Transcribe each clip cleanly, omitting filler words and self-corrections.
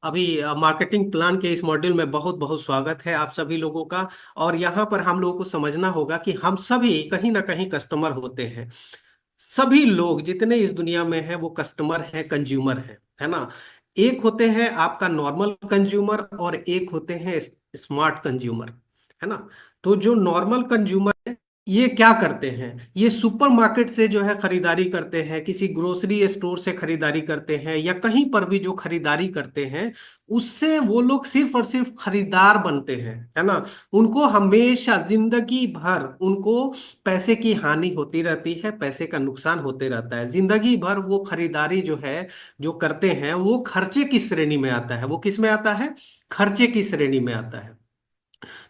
अभी marketing plan के इस मॉड्यूल में बहुत बहुत स्वागत है आप सभी लोगों का। और यहाँ पर हम लोगों को समझना होगा कि हम सभी कहीं ना कहीं कस्टमर होते हैं। सभी लोग जितने इस दुनिया में हैं वो कस्टमर हैं, कंज्यूमर हैं, है ना। एक होते हैं आपका नॉर्मल कंज्यूमर और एक होते हैं स्मार्ट कंज्यूमर, है ना। तो जो नॉर्मल कंज्यूमर है ये क्या करते हैं, ये सुपरमार्केट से जो है खरीदारी करते हैं, किसी ग्रोसरी स्टोर से खरीदारी करते हैं, या कहीं पर भी जो खरीदारी करते हैं उससे वो लोग सिर्फ और सिर्फ खरीदार बनते हैं, है ना। उनको हमेशा जिंदगी भर उनको पैसे की हानि होती रहती है, पैसे का नुकसान होते रहता है जिंदगी भर। वो खरीदारी जो है जो करते हैं वो खर्चे की श्रेणी में आता है। वो किस में आता है? खर्चे की श्रेणी में आता है।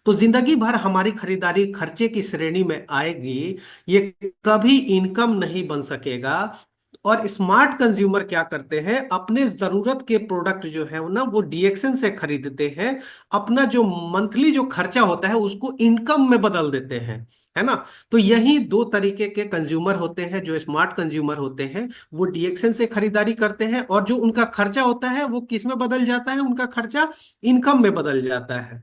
तो जिंदगी भर हमारी खरीदारी खर्चे की श्रेणी में आएगी, ये कभी इनकम नहीं बन सकेगा। और स्मार्ट कंज्यूमर क्या करते हैं, अपने जरूरत के प्रोडक्ट जो है ना वो डीएक्सन से खरीदते हैं। अपना जो मंथली जो खर्चा होता है उसको इनकम में बदल देते हैं, है ना। तो यही दो तरीके के कंज्यूमर होते हैं। जो स्मार्ट कंज्यूमर होते हैं वो डीएक्सन से खरीदारी करते हैं, और जो उनका खर्चा होता है वो किस में बदल जाता है? उनका खर्चा इनकम में बदल जाता है।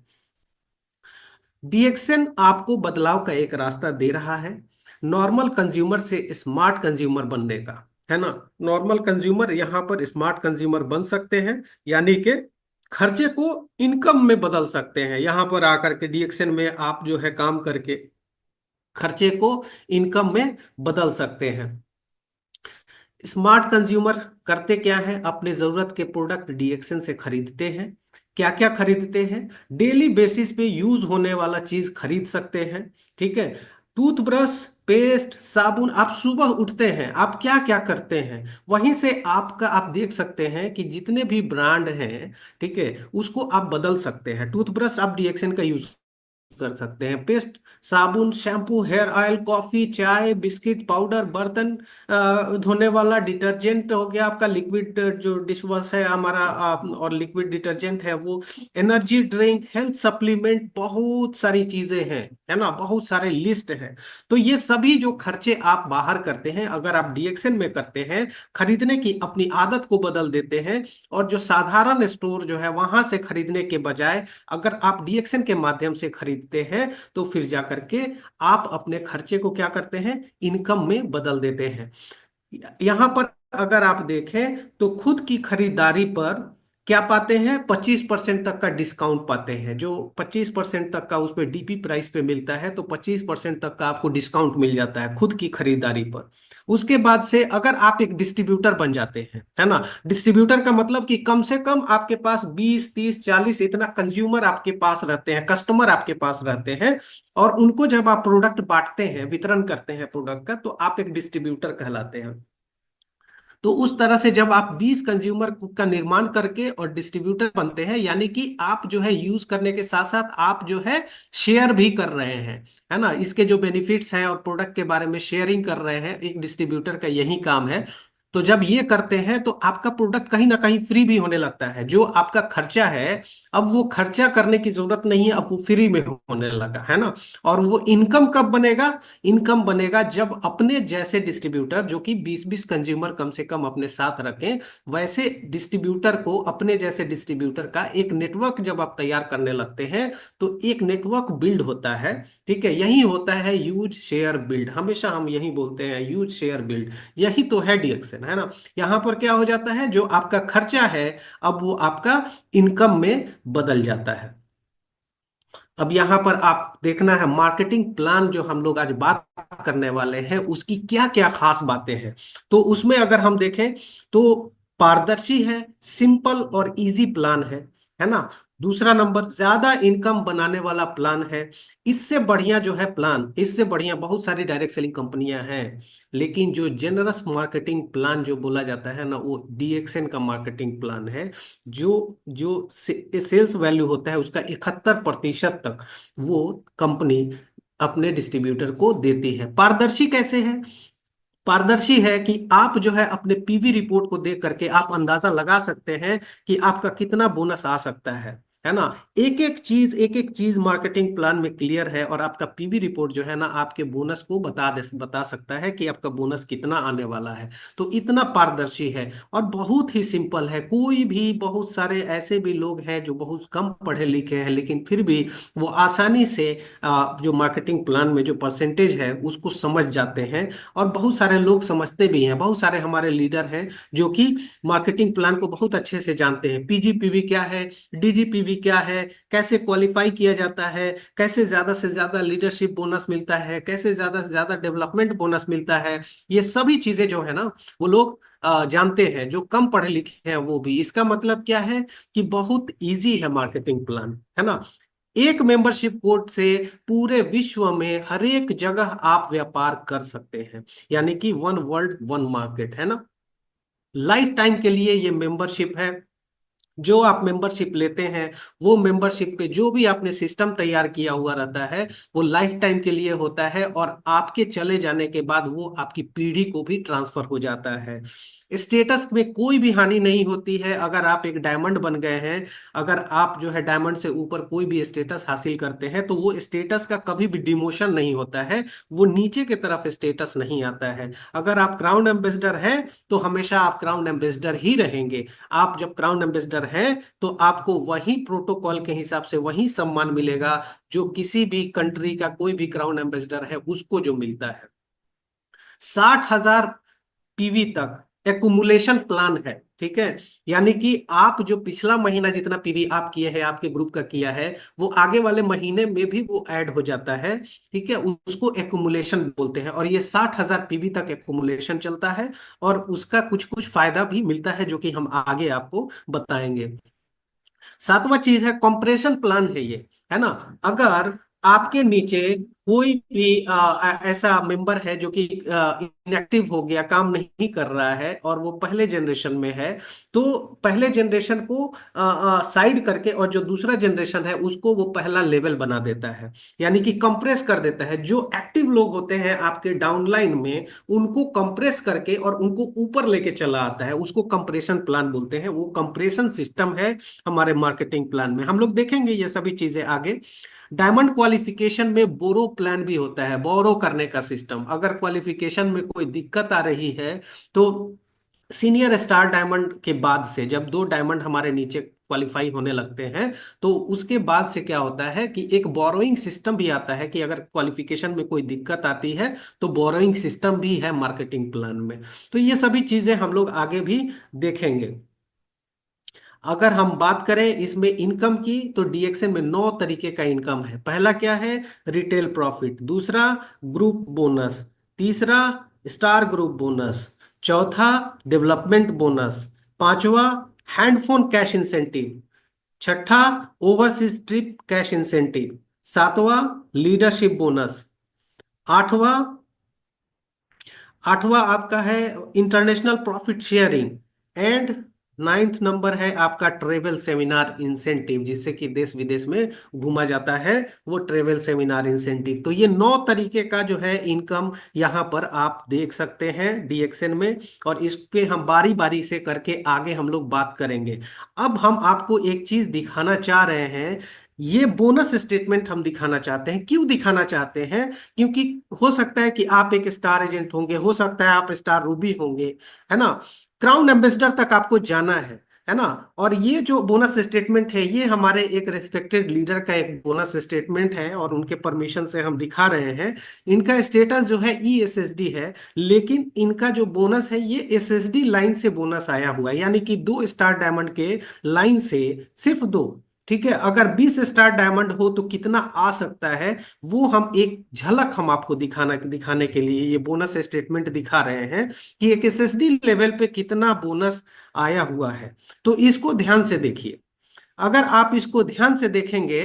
डीएक्सएन आपको बदलाव का एक रास्ता दे रहा है, नॉर्मल कंज्यूमर से स्मार्ट कंज्यूमर बनने का, है ना। नॉर्मल कंज्यूमर यहाँ पर स्मार्ट कंज्यूमर बन सकते हैं, यानी कि खर्चे को इनकम में बदल सकते हैं। यहाँ पर आकर के डीएक्सएन में आप जो है काम करके खर्चे को इनकम में बदल सकते हैं। स्मार्ट कंज्यूमर करते क्या है, अपने जरूरत के प्रोडक्ट डीएक्सन से खरीदते हैं। क्या क्या खरीदते हैं? डेली बेसिस पे यूज होने वाला चीज खरीद सकते हैं, ठीक है। टूथब्रश, पेस्ट, साबुन। आप सुबह उठते हैं, आप क्या क्या करते हैं, वहीं से आपका आप देख सकते हैं कि जितने भी ब्रांड हैं, ठीक है, उसको आप बदल सकते हैं। टूथब्रश आप डीएक्सन का यूज कर सकते हैं, पेस्ट, साबुन, शैम्पू, हेयर ऑयल, कॉफी, चाय, बिस्किट, पाउडर, बर्तन धोने वाला डिटर्जेंट हो गया आपका, लिक्विड जो डिश वॉश है हमारा, और लिक्विड डिटर्जेंट है वो, एनर्जी ड्रिंक, हेल्थ सप्लीमेंट, बहुत सारी चीजें हैं, है ना, बहुत सारे लिस्ट है। तो ये सभी जो खर्चे आप बाहर करते हैं, अगर आप डीएक्सन में करते हैं, खरीदने की अपनी आदत को बदल देते हैं, और जो साधारण स्टोर जो है वहां से खरीदने के बजाय अगर आप डीएक्सन के माध्यम से खरीदते हैं, तो फिर जाकर के आप अपने खर्चे को क्या करते हैं, इनकम में बदल देते हैं। यहां पर अगर आप देखें तो खुद की खरीदारी पर क्या पाते हैं, 25% तक का डिस्काउंट पाते हैं। जो 25% तक का उस पे डीपी प्राइस पे मिलता है, तो 25% तक का आपको डिस्काउंट मिल जाता है खुद की खरीदारी पर। उसके बाद से अगर आप एक डिस्ट्रीब्यूटर बन जाते हैं, है ना। डिस्ट्रीब्यूटर का मतलब कि कम से कम आपके पास 20, 30, 40 इतना कंज्यूमर आपके पास रहते हैं, कस्टमर आपके पास रहते हैं। और उनको जब आप प्रोडक्ट बांटते हैं, वितरण करते हैं प्रोडक्ट का, तो आप एक डिस्ट्रीब्यूटर कहलाते हैं। तो उस तरह से जब आप 20 कंज्यूमर का निर्माण करके और डिस्ट्रीब्यूटर बनते हैं, यानी कि आप जो है यूज करने के साथ साथ आप जो है शेयर भी कर रहे हैं, है ना। इसके जो बेनिफिट्स हैं और प्रोडक्ट के बारे में शेयरिंग कर रहे हैं, एक डिस्ट्रीब्यूटर का यही काम है। तो जब ये करते हैं तो आपका प्रोडक्ट कहीं ना कहीं फ्री भी होने लगता है। जो आपका खर्चा है, अब वो खर्चा करने की जरूरत नहीं है, अब वो फ्री में होने लगा, है ना। और वो इनकम कब बनेगा? इनकम बनेगा जब अपने जैसे डिस्ट्रीब्यूटर, जो कि 20-20 कंज्यूमर कम से कम अपने साथ रखें, वैसे डिस्ट्रीब्यूटर को, अपने जैसे डिस्ट्रीब्यूटर का एक नेटवर्क जब आप तैयार करने लगते हैं, तो एक नेटवर्क बिल्ड होता है, ठीक है। यही होता है यूज शेयर बिल्ड, हमेशा हम यही बोलते हैं, यूज शेयर बिल्ड। यही तो है डीएक्सन, है ना। यहां पर क्या हो जाता है, जो आपका खर्चा है अब वो आपका इनकम में बदल जाता है। अब यहाँ पर आप देखना है मार्केटिंग प्लान जो हम लोग आज बात करने वाले हैं उसकी क्या क्या खास बातें हैं। तो उसमें अगर हम देखें तो पारदर्शी है, सिंपल और इजी प्लान है ना। दूसरा नंबर, ज्यादा इनकम बनाने वाला प्लान है। इससे बढ़िया जो है प्लान, इससे बढ़िया बहुत सारी डायरेक्ट सेलिंग कंपनियां हैं, लेकिन जो जेनरस मार्केटिंग प्लान जो बोला जाता है ना, वो डीएक्सएन का मार्केटिंग प्लान है। जो जो सेल्स वैल्यू होता है उसका 71% तक वो कंपनी अपने डिस्ट्रीब्यूटर को देती है। पारदर्शी कैसे है? पारदर्शी है कि आप जो है अपने पीवी रिपोर्ट को देख करके आप अंदाजा लगा सकते हैं कि आपका कितना बोनस आ सकता है। है ना। एक एक चीज मार्केटिंग प्लान में क्लियर है, और आपका पीवी रिपोर्ट जो है ना आपके बोनस को बता सकता है कि आपका बोनस कितना आने वाला है। तो इतना पारदर्शी है और बहुत ही सिंपल है। कोई भी, बहुत सारे ऐसे भी लोग हैं जो बहुत कम पढ़े लिखे हैं लेकिन फिर भी वो आसानी से जो मार्केटिंग प्लान में जो परसेंटेज है उसको समझ जाते हैं। और बहुत सारे लोग समझते भी हैं, बहुत सारे हमारे लीडर हैं जो कि मार्केटिंग प्लान को बहुत अच्छे से जानते हैं। पीजीपीवी क्या है, डीजीपीवी क्या है, कैसे क्वालिफाई किया जाता है, कैसे ज्यादा से ज्यादा लीडरशिप बोनस मिलता है, कैसे ज्यादा से ज्यादा डेवलपमेंट बोनस मिलता है, ये सभी चीजें जो है ना वो लोग जानते हैं, जो कम पढ़े लिखे हैं वो भी। इसका मतलब क्या है कि बहुत इजी है मार्केटिंग प्लान, है ना। एक मेंबरशिप कोड से पूरे विश्व में हर एक जगह आप व्यापार कर सकते हैं, यानी कि वन वर्ल्ड वन मार्केट, है ना। लाइफ टाइम के लिए ये मेंबरशिप है। जो आप मेंबरशिप लेते हैं वो मेंबरशिप पे जो भी आपने सिस्टम तैयार किया हुआ रहता है वो लाइफ टाइम के लिए होता है, और आपके चले जाने के बाद वो आपकी पीढ़ी को भी ट्रांसफर हो जाता है। स्टेटस में कोई भी हानि नहीं होती है। अगर आप एक डायमंड बन गए हैं, अगर आप जो है डायमंड से ऊपर कोई भी स्टेटस हासिल करते हैं तो वो स्टेटस का कभी भी डिमोशन नहीं होता है, वो नीचे की तरफ स्टेटस नहीं आता है। अगर आप क्राउन एम्बेसडर हैं तो हमेशा आप क्राउन एम्बेसडर ही रहेंगे। आप जब क्राउन एम्बेसडर हैं तो आपको वही प्रोटोकॉल के हिसाब से वही सम्मान मिलेगा जो किसी भी कंट्री का कोई भी क्राउन एम्बेसडर है उसको जो मिलता है। 60,000 पीवी तक एकुमुलेशन प्लान है, ठीक है। यानी कि आप जो पिछला महीना जितना पीवी आप किए हैं, आपके ग्रुप का किया है, वो आगे वाले महीने में भी वो ऐड हो जाता है, ठीक है। उसको एकुमुलेशन बोलते हैं, और ये 60,000 पीवी तक एकुमुलेशन चलता है। और उसका कुछ कुछ फायदा भी मिलता है जो कि हम आगे आपको बताएंगे। सातवां चीज है कंप्रेशन प्लान है ये, है ना। अगर आपके नीचे कोई भी ऐसा मेंबर है जो कि इनएक्टिव हो गया, काम नहीं कर रहा है, और वो पहले जनरेशन में है, तो पहले जनरेशन को साइड करके और जो दूसरा जनरेशन है उसको वो पहला लेवल बना देता है, यानी कि कंप्रेस कर देता है। जो एक्टिव लोग होते हैं आपके डाउनलाइन में उनको कंप्रेस करके और उनको ऊपर लेके चला आता है, उसको कंप्रेशन प्लान बोलते हैं। वो कंप्रेशन सिस्टम है हमारे मार्केटिंग प्लान में। हम लोग देखेंगे ये सभी चीजें आगे। डायमंड क्वालिफिकेशन में बोरो प्लान भी होता है, बोरो करने का सिस्टम। अगर क्वालिफिकेशन में कोई दिक्कत आ रही है तो सीनियर स्टार डायमंड के बाद से, जब 2 डायमंड हमारे नीचे क्वालिफाई होने लगते हैं, तो उसके बाद से क्या होता है कि एक बोरोइंग सिस्टम भी आता है कि अगर क्वालिफिकेशन में कोई दिक्कत आती है तो बोरोइंग सिस्टम भी है मार्केटिंग प्लान में। तो ये सभी चीजें हम लोग आगे भी देखेंगे। अगर हम बात करें इसमें इनकम की, तो डीएक्सएन में 9 तरीके का इनकम है। पहला क्या है, रिटेल प्रॉफिट। दूसरा, ग्रुप बोनस। तीसरा, स्टार ग्रुप बोनस। चौथा, डेवलपमेंट बोनस। पांचवा, हैंडफोन कैश इंसेंटिव। छठा, ओवरसीज ट्रिप कैश इंसेंटिव। सातवां, लीडरशिप बोनस। आठवां, आठवां आपका है international profit sharing. And ninth number है आपका ट्रेवल सेमिनार इंसेंटिव, जिससे कि देश विदेश में घूमा जाता है, वो ट्रेवल सेमिनार इंसेंटिव। तो ये 9 तरीके का जो है इनकम यहाँ पर आप देख सकते हैं डीएक्सएन में, और इस पे हम बारी बारी से करके आगे हम लोग बात करेंगे। अब हम आपको एक चीज दिखाना चाह रहे हैं। ये बोनस स्टेटमेंट हम दिखाना चाहते हैं। क्यों दिखाना चाहते हैं? क्योंकि हो सकता है कि आप एक स्टार एजेंट होंगे, हो सकता है आप स्टार रूबी होंगे, है ना। क्राउन एम्बेसडर तक आपको जाना है ना। और ये जो बोनस स्टेटमेंट है ये हमारे एक रेस्पेक्टेड लीडर का एक बोनस स्टेटमेंट है, और उनके परमिशन से हम दिखा रहे हैं। इनका स्टेटस जो है ईएसएसडी है, लेकिन इनका जो बोनस है ये एसएसडी लाइन से बोनस आया हुआ है, यानी कि 2 स्टार डायमंड के लाइन से, सिर्फ दो। ठीक है, अगर 20 स्टार डायमंड हो तो कितना आ सकता है, वो हम एक झलक हम आपको दिखाने के लिए ये बोनस स्टेटमेंट दिखा रहे हैं कि एक एसएसडी लेवल पे कितना बोनस आया हुआ है। तो इसको ध्यान से देखिए। अगर आप इसको ध्यान से देखेंगे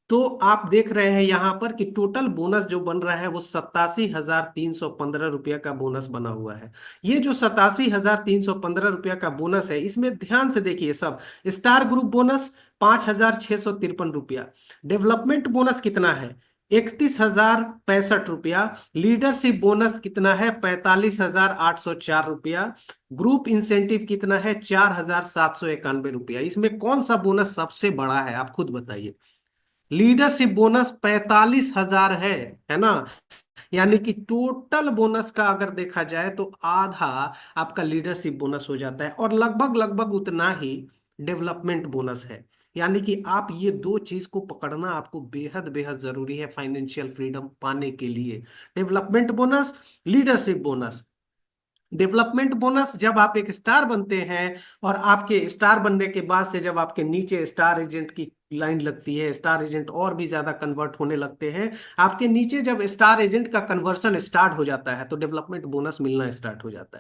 तो आप देख रहे हैं यहां पर कि टोटल बोनस जो बन रहा है वो 87,315 रुपया का बोनस बना हुआ है। ये जो 87,315 रुपया का बोनस है, इसमें ध्यान से देखिए सब। स्टार ग्रुप बोनस 5,653 रुपया। डेवलपमेंट बोनस कितना है? 31,065 रुपया। लीडरशिप बोनस कितना है? 45,804 रुपया। ग्रुप इंसेंटिव कितना है? 4,791 रुपया। इसमें कौन सा बोनस सबसे बड़ा है, आप खुद बताइए। लीडरशिप बोनस 45,000 है ना। यानी कि टोटल बोनस का अगर देखा जाए तो आधा आपका लीडरशिप बोनस हो जाता है, और लगभग लगभग उतना ही डेवलपमेंट बोनस है। यानी कि आप ये दो चीज को पकड़ना आपको बेहद बेहद जरूरी है फाइनेंशियल फ्रीडम पाने के लिए। Development bonus, leadership bonus. Development bonus जब आप एक स्टार बनते हैं, और आपके स्टार बनने के बाद से जब आपके नीचे स्टार एजेंट की लाइन लगती है, स्टार एजेंट और भी ज्यादा कन्वर्ट होने लगते हैं, आपके नीचे जब स्टार एजेंट का कन्वर्शन स्टार्ट हो जाता है तो डेवलपमेंट बोनस मिलना स्टार्ट हो जाता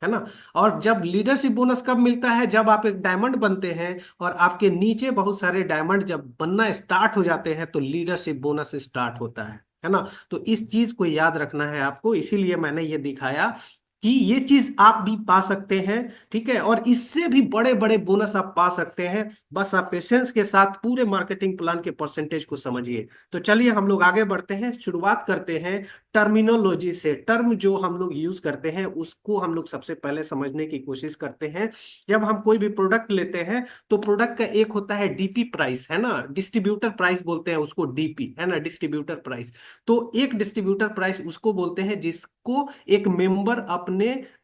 है ना। और जब लीडरशिप बोनस कब मिलता है? जब आप एक डायमंड बनते हैं और आपके नीचे बहुत सारे डायमंड जब बनना स्टार्ट हो जाते हैं तो लीडरशिप बोनस स्टार्ट होता है ना। तो इस चीज को याद रखना है आपको, इसीलिए मैंने ये दिखाया कि ये चीज आप भी पा सकते हैं। ठीक है, और इससे भी बड़े बड़े बोनस आप पा सकते हैं। बस आप पेशेंस के साथ पूरे मार्केटिंग प्लान के परसेंटेज को समझिए। तो चलिए हम लोग आगे बढ़ते हैं, शुरुआत करते हैं टर्मिनोलॉजी से। टर्म जो हम लोग यूज करते हैं उसको हम लोग सबसे पहले समझने की कोशिश करते हैं। जब हम कोई भी प्रोडक्ट लेते हैं तो प्रोडक्ट का एक होता है डीपी प्राइस, है ना, डिस्ट्रीब्यूटर प्राइस बोलते हैं उसको, डीपी है ना, डिस्ट्रीब्यूटर प्राइस। तो एक डिस्ट्रीब्यूटर प्राइस उसको बोलते हैं जिसको एक मेंबर अपने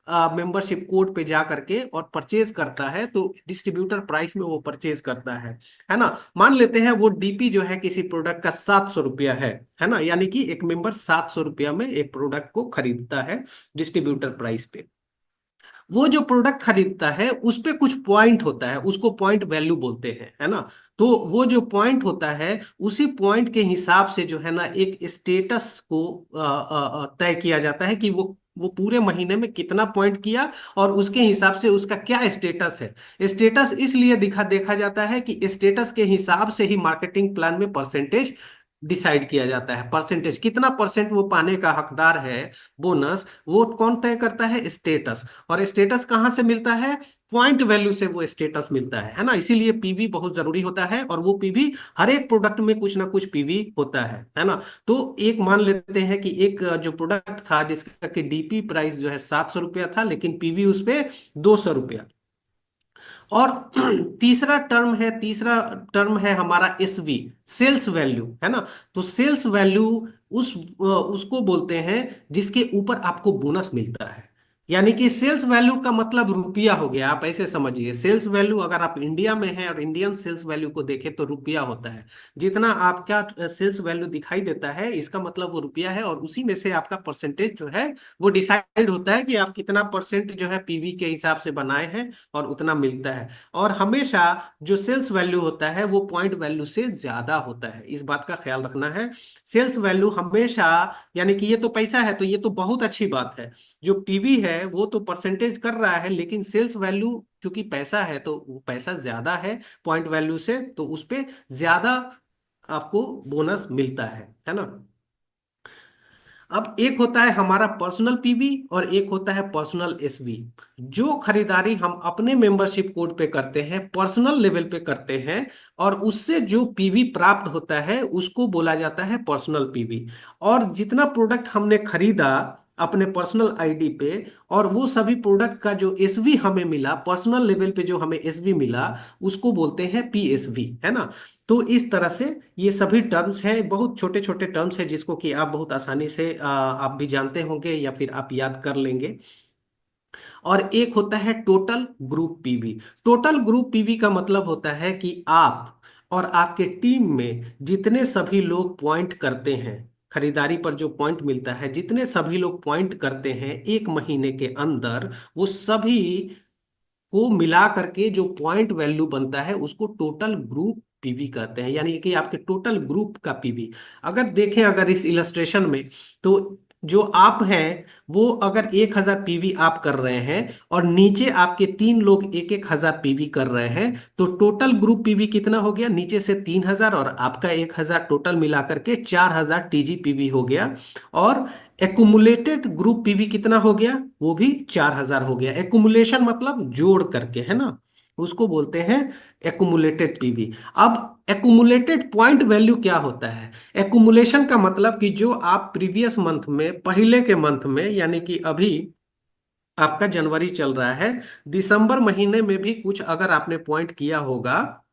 मेंबरशिप कोड पे जा करके और परचेज करता है, तो डिस्ट्रीब्यूटर प्राइस में वो परचेज करता है ना। मान लेते हैं वो डीपी जो है किसी प्रोडक्ट का 700 रुपया है ना, यानी कि एक मेंबर 700 रुपया में एक प्रोडक्ट को खरीदता है डिस्ट्रीब्यूटर प्राइस पे। वो जो प्रोडक्ट खरीदता है उस पे कुछ पॉइंट होता है, उसको पॉइंट वैल्यू बोलते हैं, है ना। तो वो जो पॉइंट होता है उसी पॉइंट के हिसाब से जो है ना एक स्टेटस को तय किया जाता है कि वो पूरे महीने में कितना पॉइंट किया, और उसके हिसाब से उसका क्या स्टेटस है। स्टेटस इसलिए दिखा देखा जाता है कि स्टेटस के हिसाब से ही मार्केटिंग प्लान में परसेंटेज डिसाइड किया जाता है। परसेंटेज कितना परसेंट वो पाने का हकदार है बोनस, वो कौन तय करता है? स्टेटस। और स्टेटस कहाँ से मिलता है? पॉइंट वैल्यू से वो स्टेटस मिलता है ना। इसीलिए पीवी बहुत जरूरी होता है, और वो पीवी हर एक प्रोडक्ट में कुछ ना कुछ पीवी होता है ना। तो एक मान लेते हैं कि एक जो प्रोडक्ट था जिसका कि डीपी प्राइस जो है 700 रुपया था, लेकिन पीवी उस पे 200 रुपया। और तीसरा टर्म है हमारा एसवी, सेल्स वैल्यू, है ना। तो सेल्स वैल्यू उसको बोलते हैं जिसके ऊपर आपको बोनस मिलता है। यानी कि सेल्स वैल्यू का मतलब रुपया हो गया, आप ऐसे समझिए। सेल्स वैल्यू अगर आप इंडिया में हैं और इंडियन सेल्स वैल्यू को देखें तो रुपया होता है। जितना आपका सेल्स वैल्यू दिखाई देता है इसका मतलब वो रुपया है, और उसी में से आपका परसेंटेज जो है वो डिसाइड होता है कि आप कितना परसेंट जो है पीवी के हिसाब से बनाए हैं, और उतना मिलता है। और हमेशा जो सेल्स वैल्यू होता है वो पॉइंट वैल्यू से ज्यादा होता है, इस बात का ख्याल रखना है। सेल्स वैल्यू हमेशा, यानी कि ये तो पैसा है तो ये तो बहुत अच्छी बात है। जो पीवी है वो तो परसेंटेज कर रहा है, लेकिन सेल्स वैल्यू चूंकि पैसा है तो वो पैसा ज्यादा है पॉइंट वैल्यू से, तो उस पे ज्यादा आपको बोनस मिलता है ना। अब एक होता है हमारा पर्सनल पीवी और एक होता है पर्सनल एसवी। जो खरीदारी हम अपने मेंबरशिप कोड पे करते हैं, पर्सनल लेवल पे करते हैं, और उससे जो पीवी प्राप्त होता है उसको बोला जाता है पर्सनल पीवी। और जितना प्रोडक्ट हमने खरीदा अपने पर्सनल आईडी पे, और वो सभी प्रोडक्ट का जो एसवी हमें मिला, पर्सनल लेवल पे जो हमें एसवी मिला, उसको बोलते हैं पीएसवी, है ना। तो इस तरह से ये सभी टर्म्स हैं, बहुत छोटे छोटे टर्म्स हैं जिसको कि आप बहुत आसानी से आप भी जानते होंगे या फिर आप याद कर लेंगे। और एक होता है total group PV. Total group PV का मतलब होता है कि आप और आपके टीम में जितने सभी लोग पॉइंट करते हैं, खरीदारी पर जो पॉइंट मिलता है, जितने सभी लोग पॉइंट करते हैं एक महीने के अंदर, वो सभी को मिला करके जो पॉइंट वैल्यू बनता है उसको टोटल ग्रुप पीवी कहते हैं। यानी कि आपके टोटल ग्रुप का पीवी। अगर देखें, अगर इस इलस्ट्रेशन में, तो जो आप हैं वो अगर 1,000 पीवी आप कर रहे हैं, और नीचे आपके 3 लोग 1,000 पीवी कर रहे हैं, तो टोटल ग्रुप पीवी कितना हो गया? नीचे से 3,000 और आपका 1,000, टोटल मिला करके 4,000 टीजी पीवी हो गया। और एकुमुलेटेड ग्रुप पीवी कितना हो गया? वो भी 4,000 हो गया। एकुमुलेशन मतलब जोड़ करके, है ना। उसको बोलते हैं एक्यूमुलेटेड पीवी। अब एक्यूमुलेटेड पॉइंट वैल्यू क्या होता है? एक्यूमुलेशन का मतलब कि जो आप प्रीवियस मंथ में, पहले के मंथ में, यानी कि अभी आपका जनवरी चल रहा है, दिसंबर महीने में भी कुछ अगर आपने पॉइंट किया होगा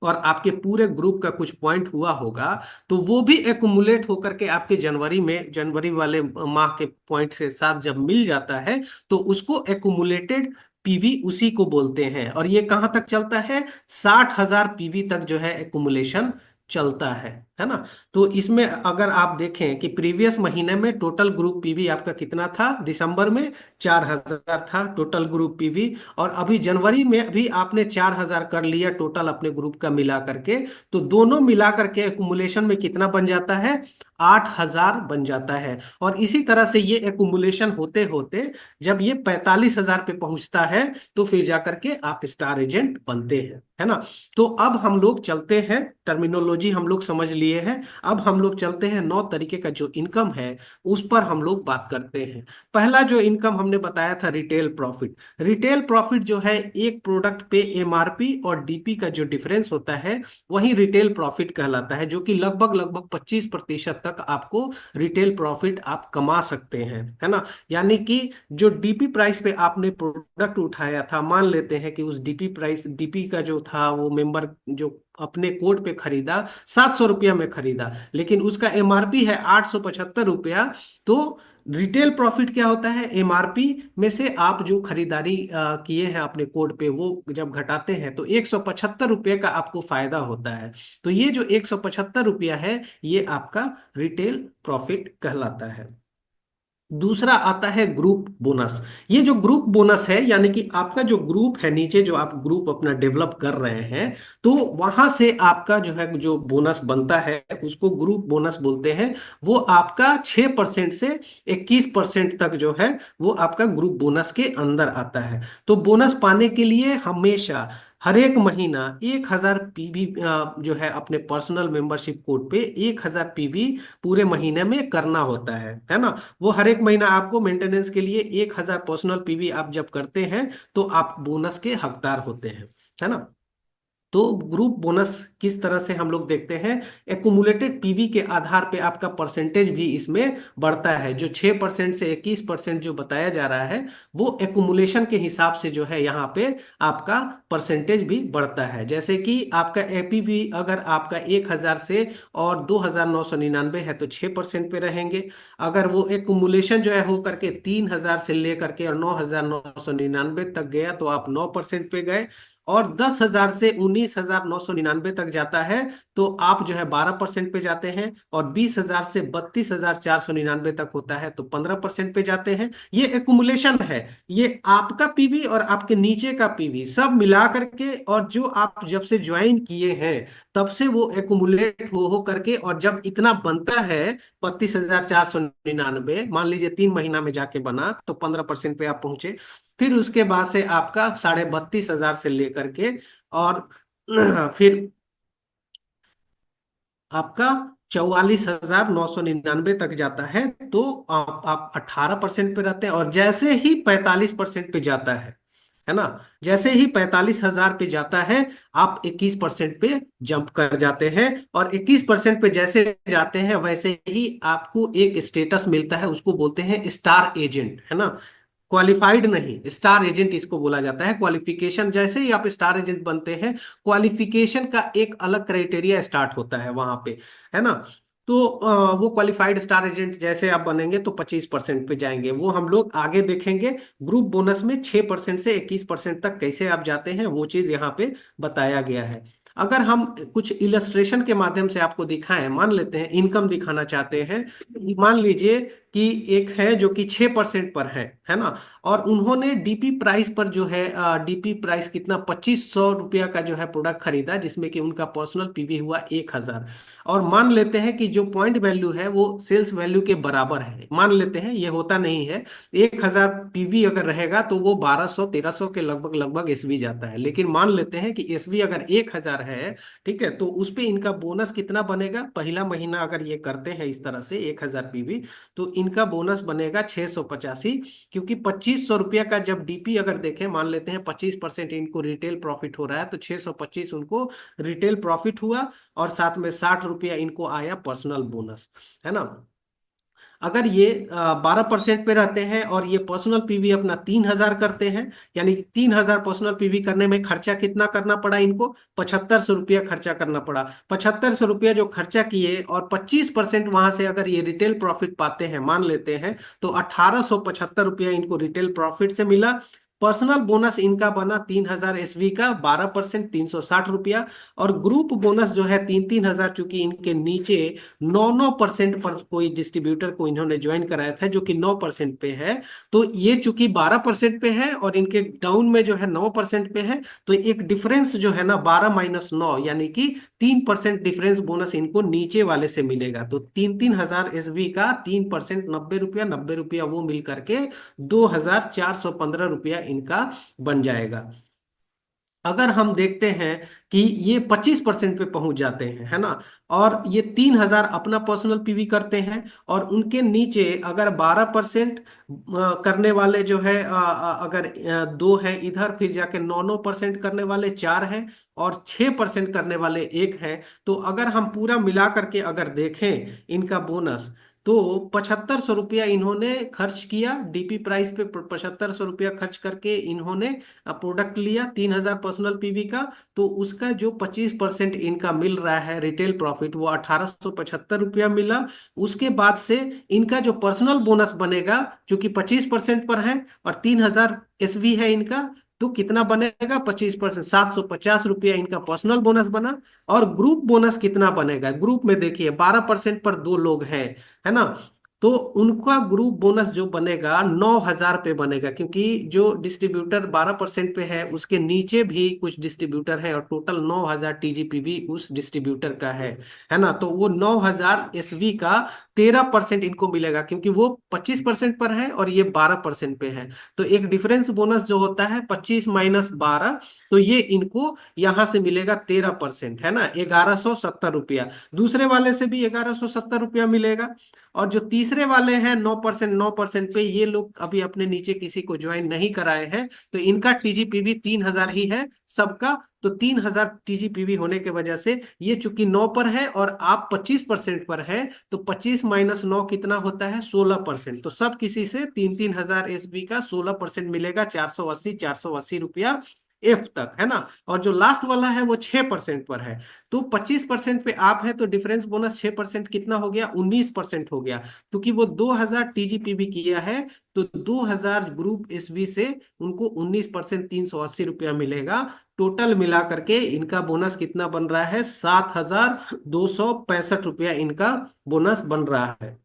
और आपके पूरे ग्रुप का कुछ पॉइंट हुआ होगा, तो वो भी एक्युमुलेट होकर के आपके जनवरी में, जनवरी वाले माह के पॉइंट से साथ जब मिल जाता है, तो उसको एक्युमुलेटेड पीवी उसी को बोलते हैं। और ये कहाँ तक चलता है? 60,000 पीवी तक जो है एक्युमुलेशन चलता है ना। तो इसमें अगर आप देखें कि प्रीवियस महीने में टोटल ग्रुप पीवी आपका कितना था, दिसंबर में 4,000 था टोटल ग्रुप पीवी, और अभी जनवरी में भी आपने 4,000 कर लिया टोटल अपने ग्रुप का मिला करके, तो दोनों मिला करके एक्युमुलेशन में कितना बन जाता है? 8,000 बन जाता है। और इसी तरह से ये एक्युमुलेशन होते होते जब ये 45,000 पे पहुंचता है, तो फिर जाकर के आप स्टार एजेंट बनते हैं, है ना। तो अब हम लोग चलते हैं, टर्मिनोलॉजी हम लोग समझ लिए हैं। अब हम लोग चलते हैं 9 तरीके का जो इनकम है उस पर हम लोग बात करते हैं। पहला जो इनकम हमने बताया था, रिटेल प्रॉफिट। रिटेल प्रॉफिट जो है, एक प्रोडक्ट पे एमआरपी और डीपी का जो डिफरेंस होता है वही रिटेल प्रॉफिट कहलाता है, जो कि लगभग लगभग 25% तक आपको रिटेल प्रॉफिट आप कमा सकते हैं, है ना। यानी कि जो डीपी प्राइस पे आपने प्रोडक्ट उठाया था, मान लेते हैं कि उस डीपी प्राइस, डीपी का जो था वो मेंबर जो अपने कोड पे खरीदा 700 रुपया में खरीदा, लेकिन उसका एमआरपी है 875 रुपया। तो रिटेल प्रॉफिट क्या होता है? एमआरपी में से आप जो खरीदारी किए हैं अपने कोड पे, वो जब घटाते हैं तो 175 रुपये का आपको फायदा होता है। तो ये जो 175 रुपया है, ये आपका रिटेल प्रॉफिट कहलाता है। दूसरा आता है ग्रुप बोनस। ये जो ग्रुप बोनस है, यानी कि आपका जो ग्रुप है नीचे, जो आप ग्रुप अपना डेवलप कर रहे हैं, तो वहां से आपका जो है जो बोनस बनता है उसको ग्रुप बोनस बोलते हैं। वो आपका 6% से 21% तक जो है वो आपका ग्रुप बोनस के अंदर आता है। तो बोनस पाने के लिए हमेशा हर एक महीना 1,000 पीवी जो है अपने पर्सनल मेंबरशिप कोड पे 1,000 पीवी पूरे महीने में करना होता है ना। वो हर एक महीना आपको मेंटेनेंस के लिए 1,000 पर्सनल पीवी आप जब करते हैं, तो आप बोनस के हकदार होते हैं, है ना। तो ग्रुप बोनस किस तरह से हम लोग देखते हैं? एक्युमुलेटेड पीवी के आधार पे आपका परसेंटेज भी इसमें बढ़ता है। जो 6% से 21% जो बताया जा रहा है, वो एक्युमुलेशन के हिसाब से जो है यहाँ पे आपका परसेंटेज भी बढ़ता है। जैसे कि आपका एपीवी अगर आपका 1,000 से और 2,999 है तो 6% पे रहेंगे। अगर वो एक्युमुलेशन जो है हो करके 3,000 से लेकर के और 9,999 तक गया, तो आप 9% पे गए। और 10,000 से 19,999 तक जाता है, तो आप जो है 12% पे जाते हैं। और 20,000 से 32,499 तक होता है तो 15% पे जाते हैं। ये एक्युमुलेशन है। ये आपका पीवी और आपके नीचे का पीवी सब मिला करके, और जो आप जब से ज्वाइन किए हैं तब से वो एक्युमुलेट हो करके, और जब इतना बनता है 32,499, मान लीजिए 3 महीना में जाके बना, तो 15% पे आप पहुंचे। फिर उसके बाद से आपका 32,500 से लेकर के, और फिर आपका 44,999 तक जाता है। तो आप 18% पे रहते हैं। और जैसे ही 45% पे जाता है ना, जैसे ही 45,000 पे जाता है, आप 21% पे जंप कर जाते हैं। और 21% पे जैसे जाते हैं, वैसे ही आपको एक स्टेटस मिलता है, उसको बोलते हैं स्टार एजेंट, है ना। क्वालिफाइड नहीं, स्टार एजेंट इसको बोला जाता है। क्वालिफिकेशन, जैसे ही आप स्टार एजेंट बनते हैं, क्वालिफिकेशन का एक अलग क्राइटेरिया स्टार्ट होता है वहां पे, है ना। तो वो क्वालिफाइड स्टार एजेंट जैसे आप बनेंगे तो 25% पे जाएंगे, वो हम लोग आगे देखेंगे। ग्रुप बोनस में 6% से 21% तक कैसे आप जाते हैं, वो चीज यहाँ पे बताया गया है। अगर हम कुछ इलस्ट्रेशन के माध्यम से आपको दिखाएं, मान लेते हैं इनकम दिखाना चाहते हैं। मान लीजिए कि एक है जो कि 6% पर है ना। और उन्होंने डीपी प्राइस पर जो है, डीपी प्राइस कितना, 2,500 रुपया का जो है प्रोडक्ट खरीदा, जिसमें कि उनका पर्सनल पीवी हुआ 1,000। और मान लेते हैं कि जो पॉइंट वैल्यू है वो सेल्स वैल्यू के बराबर है, मान लेते हैं, ये होता नहीं है। 1,000 पीवी अगर रहेगा तो वो 1,200-1,300 के लगभग लगभग एसवी जाता है। लेकिन मान लेते हैं कि एसवी अगर 1,000 है, ठीक है, तो उस पे इनका बोनस कितना बनेगा? पहला महीना अगर ये करते हैं इस तरह से 1,000 पीवी, तो इनका बोनस बनेगा 685, क्योंकि 2500 रुपया का जब डीपी अगर देखें, मान लेते हैं 25% इनको रिटेल प्रॉफिट हो रहा है, तो 625 उनको रिटेल प्रॉफिट हुआ, और साथ में 60 रुपया इनको आया पर्सनल बोनस, है ना। अगर ये 12% पे रहते हैं और ये पर्सनल पीवी अपना 3000 करते हैं, यानी कि 3000 पर्सनल पीवी करने में खर्चा कितना करना पड़ा इनको, 7500 रुपया खर्चा करना पड़ा। 7500 रुपया जो खर्चा किए और 25% वहां से अगर ये रिटेल प्रॉफिट पाते हैं, मान लेते हैं, तो 1875 रुपया इनको रिटेल प्रॉफिट से मिला। पर्सनल बोनस इनका बना 3000 एसवी का, 12%, 360 रुपया। और ग्रुप बोनस जो है 3-3 हजार, चूंकि इनके नीचे 9-9% पर कोई डिस्ट्रीब्यूटर को इन्होंने ज्वाइन कराया था, जो कि 9% पे है, तो ये चूंकि 12% पे है और इनके डाउन में जो है 9% पे है, तो एक डिफरेंस जो है ना 12-9, यानी कि 3% डिफरेंस बोनस इनको नीचे वाले से मिलेगा। तो 3-3 हजार एसवी का 3%, 90 रुपया, 90 रुपया वो मिल करके 2415 रुपया इनका बन जाएगा। अगर हम देखते हैं कि ये 25% पे पहुंच जाते हैं, है ना, और ये 3000 अपना पर्सनल पीवी करते हैं, और उनके नीचे अगर 12% करने वाले जो है अगर दो है इधर, फिर जाके 9-9% करने वाले चार हैं, और 6% करने वाले एक हैं, तो अगर हम पूरा मिला करके अगर देखें इनका बोनस, तो 7500 रुपया इन्होंने खर्च किया डीपी प्राइस पे। 7500 रुपया खर्च करके इन्होंने प्रोडक्ट लिया 3000 पर्सनल पीवी का, तो उसका जो 25% इनका मिल रहा है रिटेल प्रॉफिट, वो 1875 रुपया मिला। उसके बाद से इनका जो पर्सनल बोनस बनेगा, जो कि 25% पर है और 3000 एसवी है इनका, तो कितना बनेगा 25%, 750 रुपया इनका पर्सनल बोनस बना। और ग्रुप बोनस कितना बनेगा, ग्रुप में देखिए 12% पर दो लोग हैं, है ना, तो उनका ग्रुप बोनस जो बनेगा 9000 पे बनेगा, क्योंकि जो डिस्ट्रीब्यूटर 12% पे है उसके नीचे भी कुछ डिस्ट्रीब्यूटर है, और टोटल 9000 टीजीपीवी उस डिस्ट्रीब्यूटर का है ना। तो वो 9000 एसवी का 13% इनको मिलेगा, क्योंकि वो 25% पर है और ये 12% पे है। तो एक डिफरेंस बोनस जो होता है 25 - 12, तो ये इनको यहां से मिलेगा 13%, है ना, 1170 रुपया। दूसरे वाले से भी 1170 रुपया मिलेगा। और जो तीसरे वाले हैं 9%, 9% पे, ये लोग अभी अपने नीचे किसी को ज्वाइन नहीं कराए हैं, तो इनका टीजीपीवी 3000 ही है सबका। तो 3000 टीजीपीवी होने की वजह से ये चूंकि 9 पर है और आप 25% पर है, तो 25 - 9 कितना होता है, 16%। तो सब किसी से 3-3 हजार एसबी का 16% मिलेगा, 480 एफ तक, है ना। और जो लास्ट वाला है वो 6% पर है। तो 25% पे आप है, तो डिफरेंस बोनस 6% कितना हो गया, 19% हो गया। क्योंकि वो 2000 टीजीपीबी किया है, तो 2000 ग्रुप एसवी से उनको 19%, 380 रुपया मिलेगा। टोटल मिला करके इनका बोनस कितना बन रहा है, 7265 रुपया इनका बोनस बन रहा है।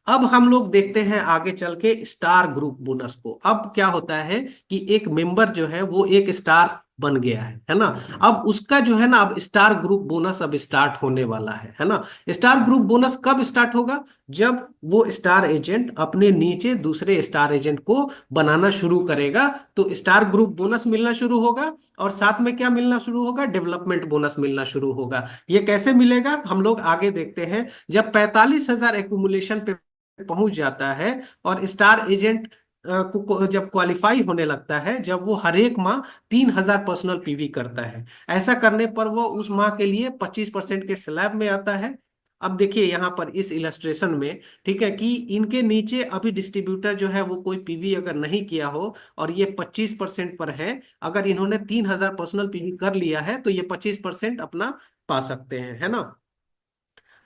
अब हम लोग देखते हैं आगे चल के स्टार ग्रुप बोनस को। अब क्या होता है कि एक मेंबर जो है वो एक स्टार बन गया है ना। अब उसका जो है ना, अब स्टार ग्रुप बोनस अब स्टार्ट होने वाला है ना। स्टार ग्रुप बोनस कब स्टार्ट होगा, जब वो स्टार एजेंट अपने नीचे दूसरे स्टार एजेंट को बनाना शुरू करेगा, तो स्टार ग्रुप बोनस मिलना शुरू होगा। और साथ में क्या मिलना शुरू होगा, डेवलपमेंट बोनस मिलना शुरू होगा। ये कैसे मिलेगा हम लोग आगे देखते हैं। जब 45,000 एक्यूमुलेशन पे पहुंच जाता है, और स्टार एजेंट को जब क्वालिफाई होने लगता है, जब वो हर एक माह 3000 पर्सनल पीवी करता है, ऐसा करने पर वो उस माह के लिए 25% के स्लैब में आता है। अब देखिए यहाँ पर इस इलस्ट्रेशन में, ठीक है, कि इनके नीचे अभी डिस्ट्रीब्यूटर जो है वो कोई पीवी अगर नहीं किया हो, और ये 25% पर है, अगर इन्होंने 3000 पर्सनल पीवी कर लिया है, तो ये 25% अपना पा सकते हैं, है ना।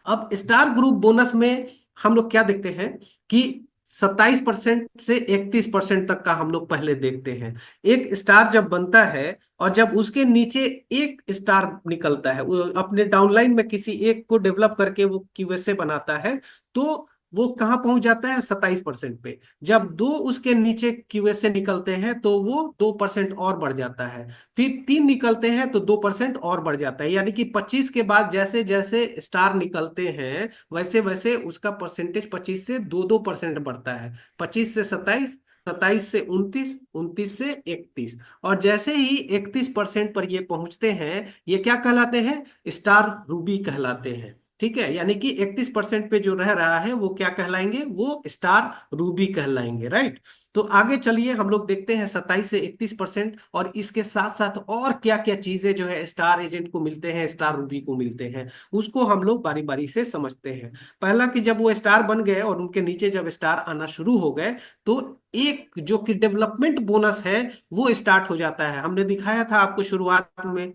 अब स्टार ग्रुप बोनस में हम लोग क्या देखते हैं कि 27% से 31% तक का हम लोग पहले देखते हैं। एक स्टार जब बनता है और जब उसके नीचे एक स्टार निकलता है, वो अपने डाउनलाइन में किसी एक को डेवलप करके वो क्यूएसए बनाता है, तो वो कहाँ पहुंच जाता है, 27% पे। जब दो उसके नीचे क्यूएसए निकलते हैं, तो वो 2% और बढ़ जाता है। फिर तीन निकलते हैं तो 2% और बढ़ जाता है, यानी कि 25 के बाद जैसे जैसे स्टार निकलते हैं, वैसे वैसे उसका परसेंटेज 25 से 2-2% बढ़ता है। 25 से 27, 27 से 29, 29 से 31, और जैसे ही 31% पर ये पहुंचते हैं, ये क्या कहलाते हैं, स्टार रूबी कहलाते हैं। ठीक है, यानी कि 31% पे जो रह रहा है वो क्या कहलाएंगे, वो स्टार रूबी कहलाएंगे, राइट। तो आगे चलिए हम लोग देखते हैं 27 से 31%, और इसके साथ साथ और क्या क्या चीजें जो है स्टार एजेंट को मिलते हैं, स्टार रूबी को मिलते हैं, उसको हम लोग बारी बारी से समझते हैं। पहला कि जब वो स्टार बन गए और उनके नीचे जब स्टार आना शुरू हो गए, तो एक जो कि डेवलपमेंट बोनस है वो स्टार्ट हो जाता है। हमने दिखाया था आपको शुरुआत में,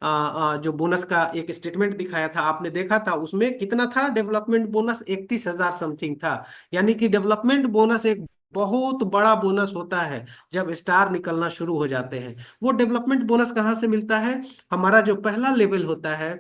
जो बोनस का एक स्टेटमेंट दिखाया था, आपने देखा था उसमें कितना था डेवलपमेंट बोनस, 31,000 समथिंग था। यानी कि डेवलपमेंट बोनस एक बहुत बड़ा बोनस होता है जब स्टार निकलना शुरू हो जाते हैं। वो डेवलपमेंट बोनस कहाँ से मिलता है, हमारा जो पहला लेवल होता है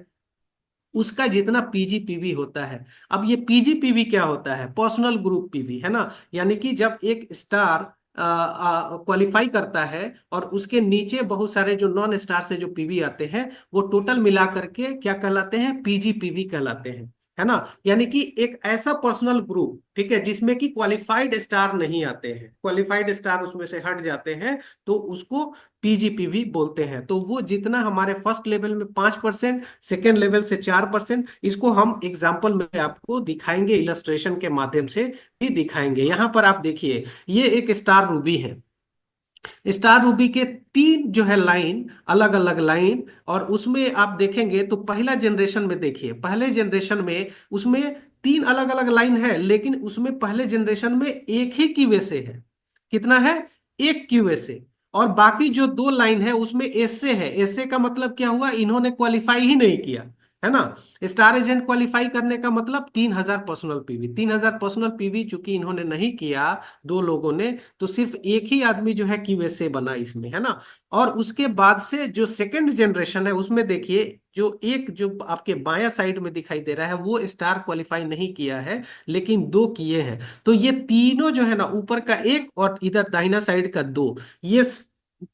उसका जितना पीजीपीवी होता है। अब ये पीजीपीवी क्या होता है, पर्सनल ग्रुप पीवी है ना। यानी कि जब एक स्टार क्वालिफाई करता है और उसके नीचे बहुत सारे जो नॉन स्टार से जो पीवी आते हैं, वो टोटल मिला करके क्या कहलाते हैं, पीजीपीवी कहलाते हैं, है ना। यानी कि एक ऐसा पर्सनल ग्रुप, ठीक है, जिसमें कि क्वालिफाइड स्टार नहीं आते हैं, क्वालिफाइड स्टार उसमें से हट जाते हैं, तो उसको पीजीपीवी बोलते हैं। तो वो जितना हमारे फर्स्ट लेवल में 5%, सेकेंड लेवल से 4%, इसको हम एग्जाम्पल में आपको दिखाएंगे, इलस्ट्रेशन के माध्यम से भी दिखाएंगे। यहाँ पर आप देखिए, ये एक स्टार रूबी है। स्टार रूबी के तीन जो है लाइन, अलग अलग लाइन, और उसमें आप देखेंगे तो पहला जनरेशन में देखिए, पहले जनरेशन में उसमें तीन अलग अलग लाइन है, लेकिन उसमें पहले जनरेशन में एक ही क्यूए से है। कितना है, एक क्यूए से। और बाकी जो दो लाइन है उसमें एस से है। एस से का मतलब क्या हुआ, इन्होंने क्वालिफाई ही नहीं किया, है ना। स्टार एजेंट क्वालिफाई करने का मतलब 3,000 पर्सनल पीवी, 3,000 पर्सनल पीवी चूंकि इन्होंने नहीं किया, दो लोगों ने, तो सिर्फ एक ही आदमी जो है क्यूएसए बना इसमें, है ना। और उसके बाद से जो सेकंड जनरेशन है उसमें देखिए, जो एक जो आपके बायां साइड में दिखाई दे रहा है वो स्टार क्वालिफाई नहीं किया है, लेकिन दो किए हैं। तो ये तीनों जो है ना, ऊपर का एक और इधर दाहिना साइड का दो, ये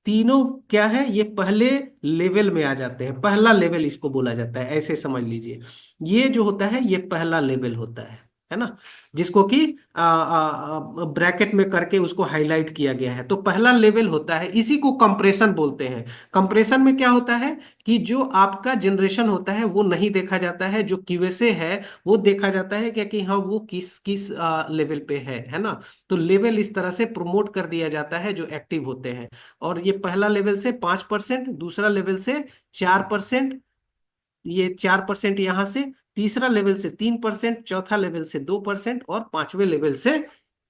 तीनों क्या है, ये पहले लेवल में आ जाते हैं। पहला लेवल इसको बोला जाता है, ऐसे समझ लीजिए। ये जो होता है ये पहला लेवल होता है ना, जिसको कि ब्रैकेट में करके उसको हाईलाइट किया गया है। तो पहला लेवल होता है, इसी को कंप्रेशन बोलते हैं। कंप्रेशन में क्या होता है कि जो आपका जनरेशन होता है वो नहीं देखा जाता है, जो क्यूएसए है वो देखा जाता है, क्या कि हाँ वो किस किस लेवल पे है ना। तो लेवल इस तरह से प्रमोट कर दिया जाता है जो एक्टिव होते हैं। और ये पहला लेवल से 5%, दूसरा लेवल से 4%, ये 4% यहां से, तीसरा लेवल से 3%, चौथा लेवल से 2%, और पांचवें लेवल से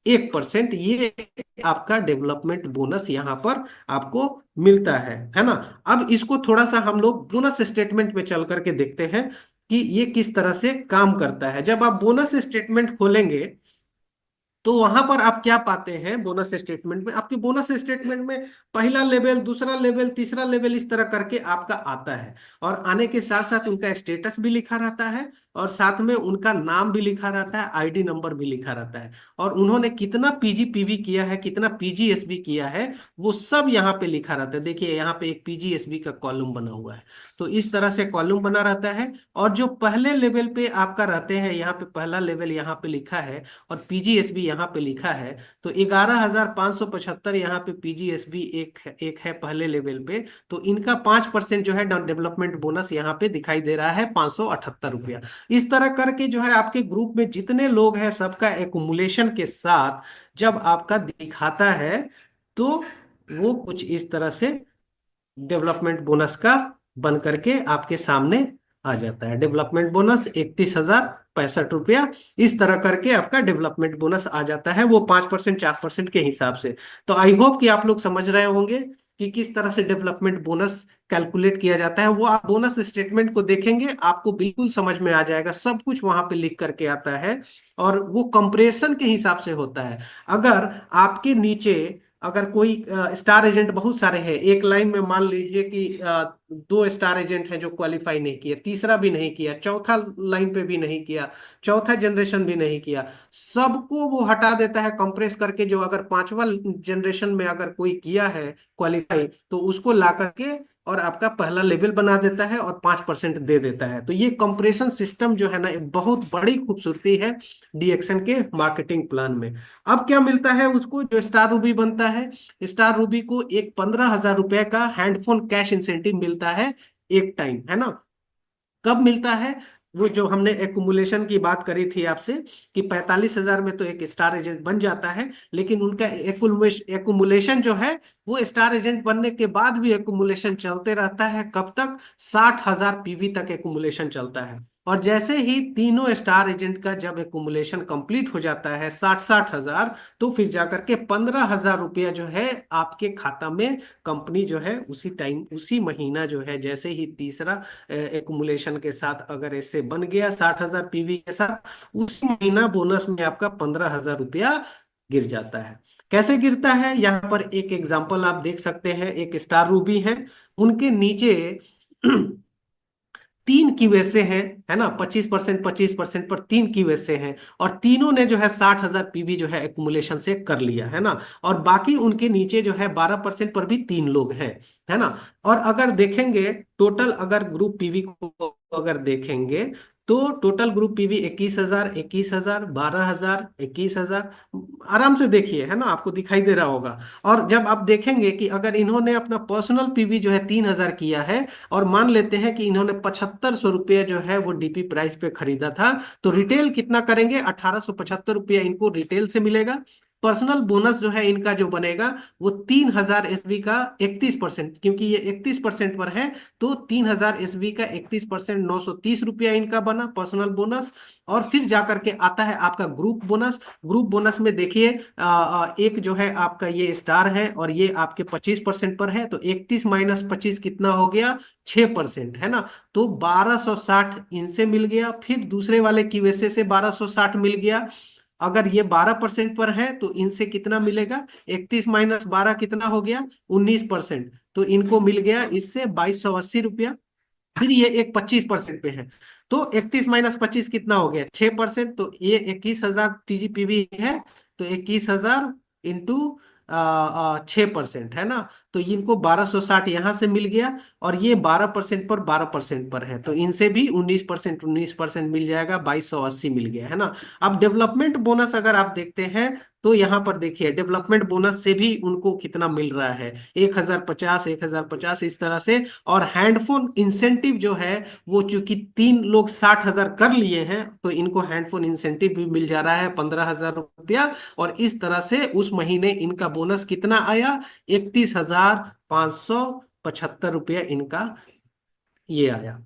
1%। ये आपका डेवलपमेंट बोनस यहाँ पर आपको मिलता है ना। अब इसको थोड़ा सा हम लोग बोनस स्टेटमेंट में चल करके देखते हैं कि ये किस तरह से काम करता है। जब आप बोनस स्टेटमेंट खोलेंगे तो वहां पर आप क्या पाते हैं, बोनस स्टेटमेंट में, आपके बोनस स्टेटमेंट में पहला लेवल, दूसरा लेवल, तीसरा लेवल, इस तरह करके आपका आता है। और आने के साथ साथ उनका स्टेटस भी लिखा रहता है, और साथ में उनका नाम भी लिखा रहता है, आईडी नंबर भी लिखा रहता है, और उन्होंने कितना पीजीपीवी किया है, कितना पीजीएसबी किया है, वो सब यहाँ पे लिखा रहता है। देखिए यहाँ पे एक पीजीएसबी का कॉलम बना हुआ है। तो इस तरह से कॉलम बना रहता है। और जो पहले लेवल पे आपका रहते हैं, यहाँ पे पहला लेवल यहाँ पे लिखा है, और पीजीएसबी यहाँ पे लिखा है। तो 11,575 यहाँ पे पीजीएसबी एक है पहले लेवल पे। तो इनका 5% जो है डेवलपमेंट बोनस यहाँ पे दिखाई दे रहा है, 578 रुपया। इस तरह करके जो है आपके ग्रुप में जितने लोग हैं सबका एकुमुलेशन के साथ जब आपका दिखाता है, तो वो कुछ इस तरह से डेवलपमेंट बोनस का बन करके आपके सामने आ जाता है। डेवलपमेंट बोनस 31,065 रुपया, इस तरह करके आपका डेवलपमेंट बोनस आ जाता है, वो 5%, 4% के हिसाब से। तो आई होप कि आप लोग समझ रहे होंगे कि किस तरह से डेवलपमेंट बोनस कैलकुलेट किया जाता है। वो आप बोनस स्टेटमेंट को देखेंगे आपको बिल्कुल समझ में आ जाएगा, सब कुछ वहां पे लिख करके आता है। और वो कंप्रेशन के हिसाब से होता है। अगर आपके नीचे अगर कोई स्टार एजेंट बहुत सारे हैं, एक लाइन में मान लीजिए कि दो स्टार एजेंट हैं जो क्वालिफाई नहीं किए, तीसरा भी नहीं किया, चौथा लाइन पे भी नहीं किया, चौथा जनरेशन भी नहीं किया, सबको वो हटा देता है कंप्रेस करके। जो अगर पांचवा जनरेशन में अगर कोई किया है क्वालिफाई, तो उसको ला करके और आपका पहला लेवल बना देता है और 5% दे देता है। तो ये कंप्रेशन सिस्टम जो है ना, एक बहुत बड़ी खूबसूरती है डीएक्सन के मार्केटिंग प्लान में। अब क्या मिलता है उसको, जो स्टार रूबी बनता है, स्टार रूबी को एक 15,000 रुपए का हैंडफोन कैश इंसेंटिव मिलता है, एक टाइम, है ना। कब मिलता है, वो जो हमने एक्युमुलेशन की बात करी थी आपसे कि 45,000 में तो एक स्टार एजेंट बन जाता है, लेकिन उनका एक्युमुलेशन जो है वो स्टार एजेंट बनने के बाद भी एक्युमुलेशन चलते रहता है। कब तक? 60,000 पीवी तक एक्युमुलेशन चलता है। और जैसे ही तीनों स्टार एजेंट का जब एक्युमुलेशन कंप्लीट हो जाता है 60-60,000, तो फिर जाकर के 15,000 रुपया जो है आपके खाता में कंपनी जो है उसी टाइम, उसी महीना जो है, जैसे ही तीसरा एक्युमुलेशन के साथ अगर ऐसे बन गया 60,000 पीवी के साथ, उसी महीना बोनस में आपका 15,000 रुपया गिर जाता है। कैसे गिरता है? यहाँ पर एक एग्जांपल आप देख सकते हैं। एक स्टार रूबी है, उनके नीचे तीन क्यूएसए हैं, है ना, 25%, 25% पर तीन क्यूएसए हैं, और तीनों ने जो है 60,000 पीवी जो है एक्युमुलेशन से कर लिया, है ना। और बाकी उनके नीचे जो है 12% पर भी तीन लोग हैं, है ना। और अगर देखेंगे टोटल, अगर ग्रुप पीवी को अगर देखेंगे, तो टोटल ग्रुप पीवी 21,000, 21,000, 12,000, 21,000, आराम से देखिए, है ना, आपको दिखाई दे रहा होगा। और जब आप देखेंगे कि अगर इन्होंने अपना पर्सनल पीवी जो है 3,000 किया है, और मान लेते हैं कि इन्होंने 7,500 रुपये जो है वो डीपी प्राइस पे खरीदा था, तो रिटेल कितना करेंगे? 1,875 रुपया इनको रिटेल से मिलेगा। पर्सनल बोनस जो है इनका जो बनेगा वो 3,000 एसवी का 31%, क्योंकि ये 31% पर है, तो 3,000 एसवी का 31%, 930 रुपया इनका बना पर्सनल बोनस। और फिर जाकर के आता है आपका ग्रुप बोनस। ग्रुप बोनस में देखिए, एक जो है आपका ये स्टार है, और ये आपके 25% पर है, तो 31 - 25 कितना हो गया? 6%, है ना। तो 1,260 इनसे मिल गया, फिर दूसरे वाले क्यूएसए से 1,260 मिल गया। अगर ये 12% पर है तो इनसे कितना मिलेगा? 31 - 12 कितना हो गया? 19%। तो इनको मिल गया इससे 2,280 रुपया। फिर ये एक 25% पे है, तो 31 - 25 कितना हो गया? 6%। तो ये 21,000 टीजीपीवी है, तो 21,000 इंटू 6%, है ना। तो इनको 1,260 यहां से मिल गया, और ये 12% पर 12% पर है, तो इनसे भी 19%, 19% मिल जाएगा, 2,280 मिल गया, है ना। अब डेवलपमेंट बोनस अगर आप देखते हैं, तो यहाँ पर देखिए डेवलपमेंट बोनस से भी उनको कितना मिल रहा है? 1,050, 1,050 इस तरह से। और हैंडफोन इंसेंटिव जो है, वो चूंकि तीन लोग 60,000 कर लिए हैं, तो इनको हैंडफोन इंसेंटिव भी मिल जा रहा है 15,000 रुपया। और इस तरह से उस महीने इनका बोनस कितना आया? 31,575 रुपया इनका ये आया,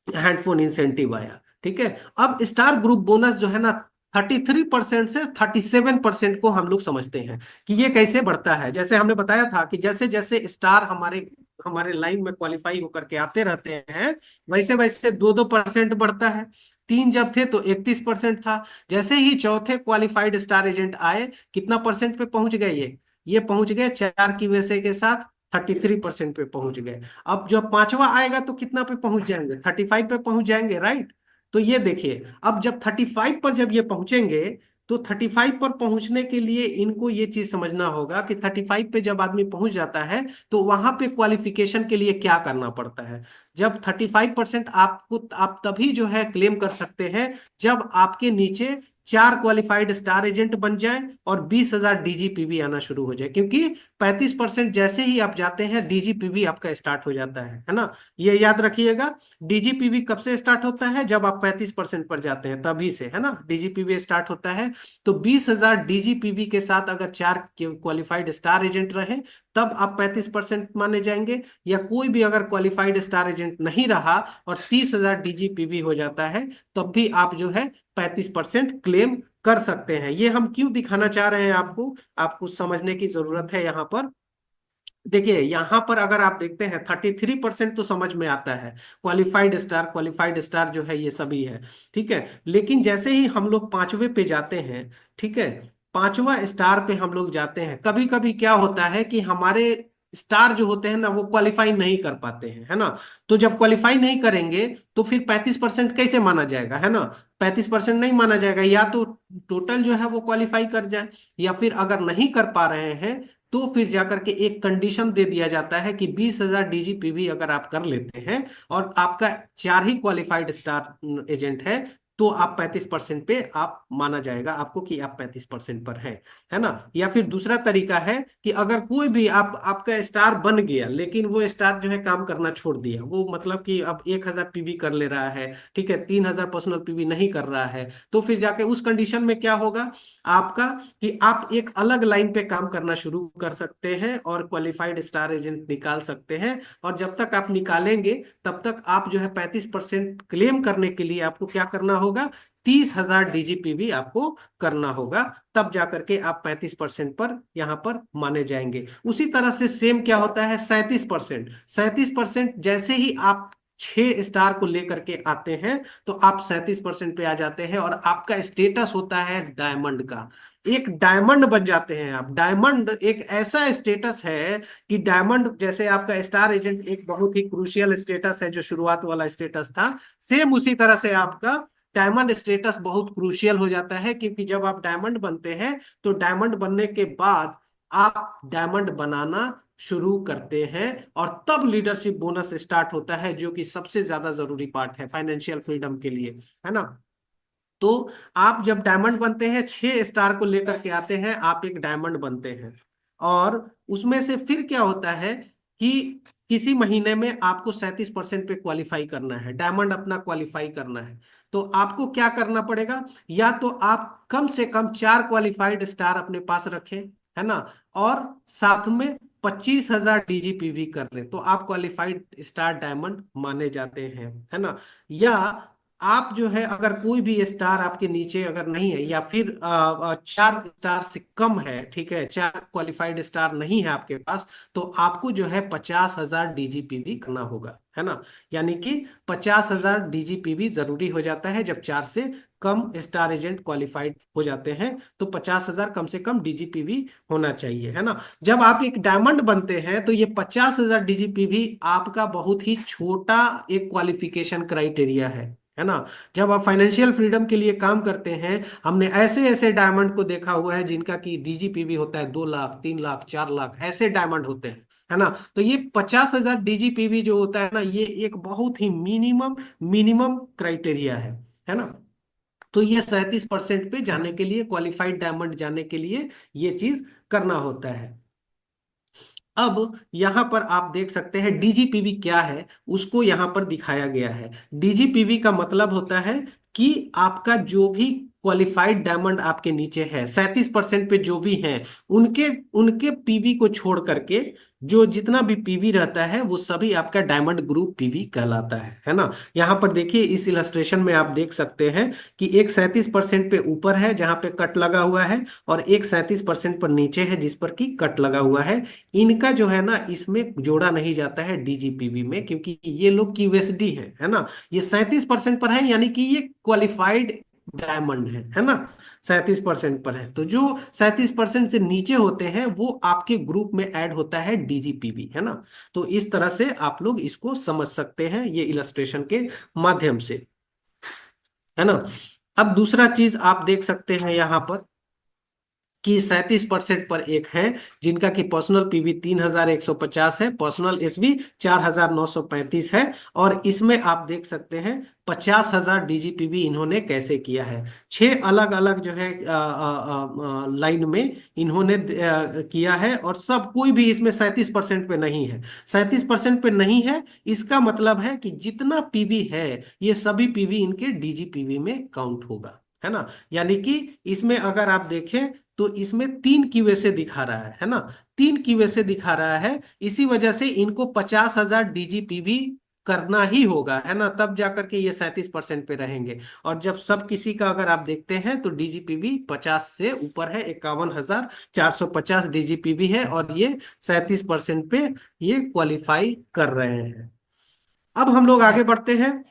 हेडफोन इंसेंटिव आया। ठीक है। अब स्टार ग्रुप बोनस जो है ना, 33% से 37% को हम लोग समझते हैं कि ये कैसे बढ़ता है। जैसे हमने बताया था कि जैसे जैसे स्टार हमारे हमारे लाइन में क्वालिफाई होकर के आते रहते हैं, वैसे वैसे 2-2% बढ़ता है। तीन जब थे तो 31% था। जैसे ही चौथे क्वालिफाइड स्टार एजेंट आए, कितना परसेंट पे पहुंच गए? ये पहुंच गए चार की वजह के साथ 33% पे पहुंच गए। अब जब पांचवा आएगा तो कितना पे पहुंच जाएंगे? 35 पे पहुंच जाएंगे, राइट। तो ये देखिए, अब जब 35 पर जब ये पहुंचेंगे, तो 35 पर पहुंचने के लिए इनको ये चीज समझना होगा कि 35 पे जब आदमी पहुंच जाता है, तो वहां पे क्वालिफिकेशन के लिए क्या करना पड़ता है। जब 35% आपको, आप तभी जो है क्लेम कर सकते हैं जब आपके नीचे चार क्वालिफाइड स्टार एजेंट बन जाए और 20,000 डीजीपीवी आना शुरू हो जाए, क्योंकि 35% जैसे ही आप जाते हैं डीजीपीवी आपका स्टार्ट हो जाता है ना। ये याद रखिएगा। डीजीपीवी कब से स्टार्ट होता है? जब आप 35% पर जाते हैं तभी से, है ना, डीजीपीवी स्टार्ट होता है। तो 20,000 डीजीपीवी के साथ अगर चार क्वालिफाइड स्टार एजेंट रहे, तब आप 35% माने जाएंगे। या कोई भी अगर क्वालिफाइड स्टार एजेंट नहीं रहा और 30,000 डीजीपीवी हो जाता है, तब भी आप जो है 35% क्लेम कर सकते हैं। ये हम क्यों दिखाना चाह रहे हैं आपको? आपको समझने की जरूरत है यहाँ पर। देखिए यहाँ पर अगर आप देखते हैं 33% तो समझ में आता है, क्वालिफाइड स्टार जो है ये सभी है। ठीक है। लेकिन जैसे ही हम लोग पांचवे पे जाते हैं, ठीक है, पांचवा स्टार पे हम लोग जाते हैं, कभी कभी क्या होता है कि हमारे स्टार जो होते हैं ना, वो क्वालिफाई नहीं कर पाते हैं, है ना। तो जब क्वालिफाई नहीं करेंगे, तो फिर 35% कैसे माना जाएगा, है ना। 35% नहीं माना जाएगा, या तो टोटल जो है वो क्वालिफाई कर जाए, या फिर अगर नहीं कर पा रहे हैं, तो फिर जाकर के एक कंडीशन दे दिया जाता है कि 20,000 डीजीपीवी अगर आप कर लेते हैं और आपका चार ही क्वालिफाइड स्टार एजेंट है, तो आप 35% पे आप माना जाएगा आपको कि आप 35% पर हैं, है ना। या फिर दूसरा तरीका है कि अगर कोई भी आपका स्टार बन गया लेकिन वो स्टार जो है काम करना छोड़ दिया, वो मतलब कि अब 1,000 पीवी कर ले रहा है, ठीक है, 3,000 पर्सनल पीवी नहीं कर रहा है, तो फिर जाके उस कंडीशन में क्या होगा आपका, कि आप एक अलग लाइन पे काम करना शुरू कर सकते हैं और क्वालिफाइड स्टार एजेंट निकाल सकते हैं। और जब तक आप निकालेंगे तब तक आप जो है 35% क्लेम करने के लिए आपको क्या करना होगा, 30,000 डीजीपीवी आपको करना होगा, तब जाकर के आप 35% पर यहां पर माने जाएंगे। उसी तरह से सेम क्या होता है 37%। 37% जैसे ही आप 6 स्टार को लेकर के आते हैं तो आप 37% पे आ जाते हैं और आपका स्टेटस होता है डायमंड का। एक डायमंड बन जाते हैं आप। डायमंड एक ऐसा स्टेटस है कि डायमंड जैसे आपका स्टार एजेंट एक बहुत ही क्रूशियल स्टेटस है जो शुरुआत वाला स्टेटस था, सेम उसी तरह से आपका डायमंड स्टेटस बहुत क्रूशियल हो जाता है, क्योंकि जब आप डायमंड बनते हैं तो डायमंड बनने के बाद आप डायमंड बनाना शुरू करते हैं और तब लीडरशिप बोनस स्टार्ट होता है, जो कि सबसे ज्यादा जरूरी पार्ट है फाइनेंशियल फ्रीडम के लिए, है ना। तो आप जब डायमंड बनते हैं, 6 स्टार को लेकर के आते हैं, आप एक डायमंड बनते हैं। और उसमें से फिर क्या होता है कि किसी महीने में आपको 37% पे क्वालिफाई करना है, डायमंड अपना क्वालिफाई करना है। तो आपको क्या करना पड़ेगा, या तो आप कम से कम 4 क्वालिफाइड स्टार अपने पास रखें, है ना, और साथ में 25,000 डीजीपीवी कर ले, तो आप क्वालिफाइड स्टार डायमंड माने जाते हैं, है ना। या आप जो है अगर कोई भी स्टार आपके नीचे अगर नहीं है, या फिर 4 स्टार से कम है, ठीक है, 4 क्वालिफाइड स्टार नहीं है आपके पास, तो आपको जो है 50,000 डीजीपीवी करना होगा, है ना। यानी कि 50,000 डीजीपीवी जरूरी हो जाता है जब 4 से कम स्टार एजेंट क्वालिफाइड हो जाते हैं, तो 50,000 कम से कम डीजीपीवी होना चाहिए, है ना। जब आप एक डायमंड बनते हैं तो ये 50,000 डीजीपीवी आपका बहुत ही छोटा एक क्वालिफिकेशन क्राइटेरिया है ना। जब आप फाइनेंशियल फ्रीडम के लिए काम करते हैं, हमने ऐसे ऐसे डायमंड को देखा हुआ है जिनका कि डीजीपीवी होता है 2 लाख, 3 लाख, 4 लाख, ऐसे डायमंड होते हैं, है ना। तो ये 50,000 डीजीपीवी जो होता है ना, ये एक बहुत ही मिनिमम मिनिमम क्राइटेरिया है ना। तो ये 37% पे जाने के लिए, क्वालिफाइड डायमंड जाने के लिए ये चीज करना होता है। अब यहां पर आप देख सकते हैं डीजीपीवी क्या है, उसको यहां पर दिखाया गया है। डीजीपीवी का मतलब होता है कि आपका जो भी क्वालिफाइड डायमंड आपके नीचे है, 37% पे जो भी हैं, उनके उनके पीवी को छोड़ करके जो जितना भी पीवी रहता है वो सभी आपका डायमंड ग्रुप पीवी कहलाता है ना। यहाँ पर देखिए इस इलस्ट्रेशन में आप देख सकते हैं कि एक 37% पे ऊपर है जहां पे कट लगा हुआ है, और एक 37% पर नीचे है जिस पर कि कट लगा हुआ है। इनका जो है ना इसमें जोड़ा नहीं जाता है डीजीपीवी में, क्योंकि ये लोग क्यूएसडी है ना। ये 37% पर है, यानी कि ये क्वालिफाइड डायमंड है ना। 37% पर है, तो जो 37% से नीचे होते हैं वो आपके ग्रुप में ऐड होता है डीजीपीवी, है ना। तो इस तरह से आप लोग इसको समझ सकते हैं ये इलस्ट्रेशन के माध्यम से, है ना। अब दूसरा चीज आप देख सकते हैं यहां पर कि 37% पर एक है जिनका कि पर्सनल पीवी 3,150 है, पर्सनल एसवी 4,935 है। और इसमें आप देख सकते हैं 50,000 डीजीपीवी इन्होंने कैसे किया है। 6 अलग अलग जो है लाइन में इन्होंने किया है, और सब कोई भी इसमें 37% पे नहीं है। 37% पे नहीं है, इसका मतलब है कि जितना पीवी है ये सभी पीवी इनके डीजीपीवी में काउंट होगा, है ना। यानी कि इसमें अगर आप देखें तो इसमें 3 क्यूएसए दिखा रहा है ना। 3 क्यूएसए दिखा रहा है, इसी वजह से इनको 50,000 डीजीपीवी करना ही होगा, है ना, तब जाकर के ये 37% पे रहेंगे। और जब सब किसी का अगर आप देखते हैं तो डीजीपीवी 50 से ऊपर है, 51,450 डीजीपीवी है, और ये 37% पे ये क्वालिफाई कर रहे हैं। अब हम लोग आगे बढ़ते हैं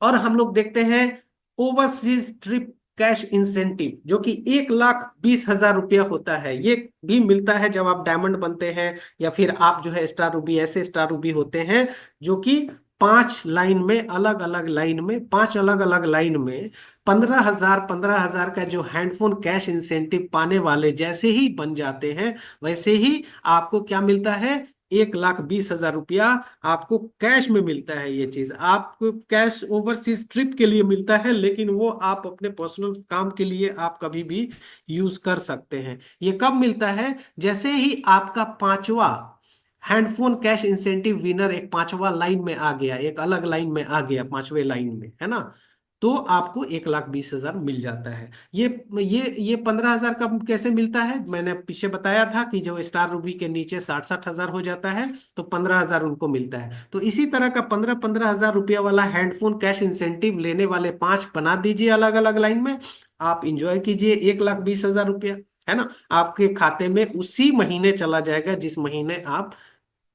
और हम लोग देखते हैं ओवरसीज ट्रिप कैश इंसेंटिव, जो कि 1,20,000 रुपया होता है। ये भी मिलता है जब आप डायमंड बनते हैं, या फिर आप जो है स्टार रूबी, ऐसे स्टार रूबी होते हैं जो कि 5 लाइन में, अलग अलग लाइन में, 5 अलग अलग लाइन में 15,000 का जो हैंडफोन कैश इंसेंटिव पाने वाले जैसे ही बन जाते हैं, वैसे ही आपको क्या मिलता है, 1,20,000 रुपया आपको कैश में मिलता है। ये चीज आपको कैश ओवरसीज ट्रिप के लिए मिलता है, लेकिन वो आप अपने पर्सनल काम के लिए आप कभी भी यूज कर सकते हैं। ये कब मिलता है? जैसे ही आपका पांचवा हैंडफोन कैश इंसेंटिव विनर एक पांचवा लाइन में आ गया, एक अलग लाइन में आ गया, पांचवे लाइन में, है ना, तो आपको 1,20,000 मिल जाता है। ये 15,000 का कैसे मिलता है? मैंने पीछे बताया था कि जो स्टार रूबी के नीचे 60,000 हो जाता है तो 15,000 उनको मिलता है। तो इसी तरह का 15,000 रुपया वाला हैंडफोन कैश इंसेंटिव लेने वाले पांच बना दीजिए अलग अलग लाइन में। आप इंजॉय कीजिए 1,20,000 रुपया, है ना, आपके खाते में उसी महीने चला जाएगा जिस महीने आप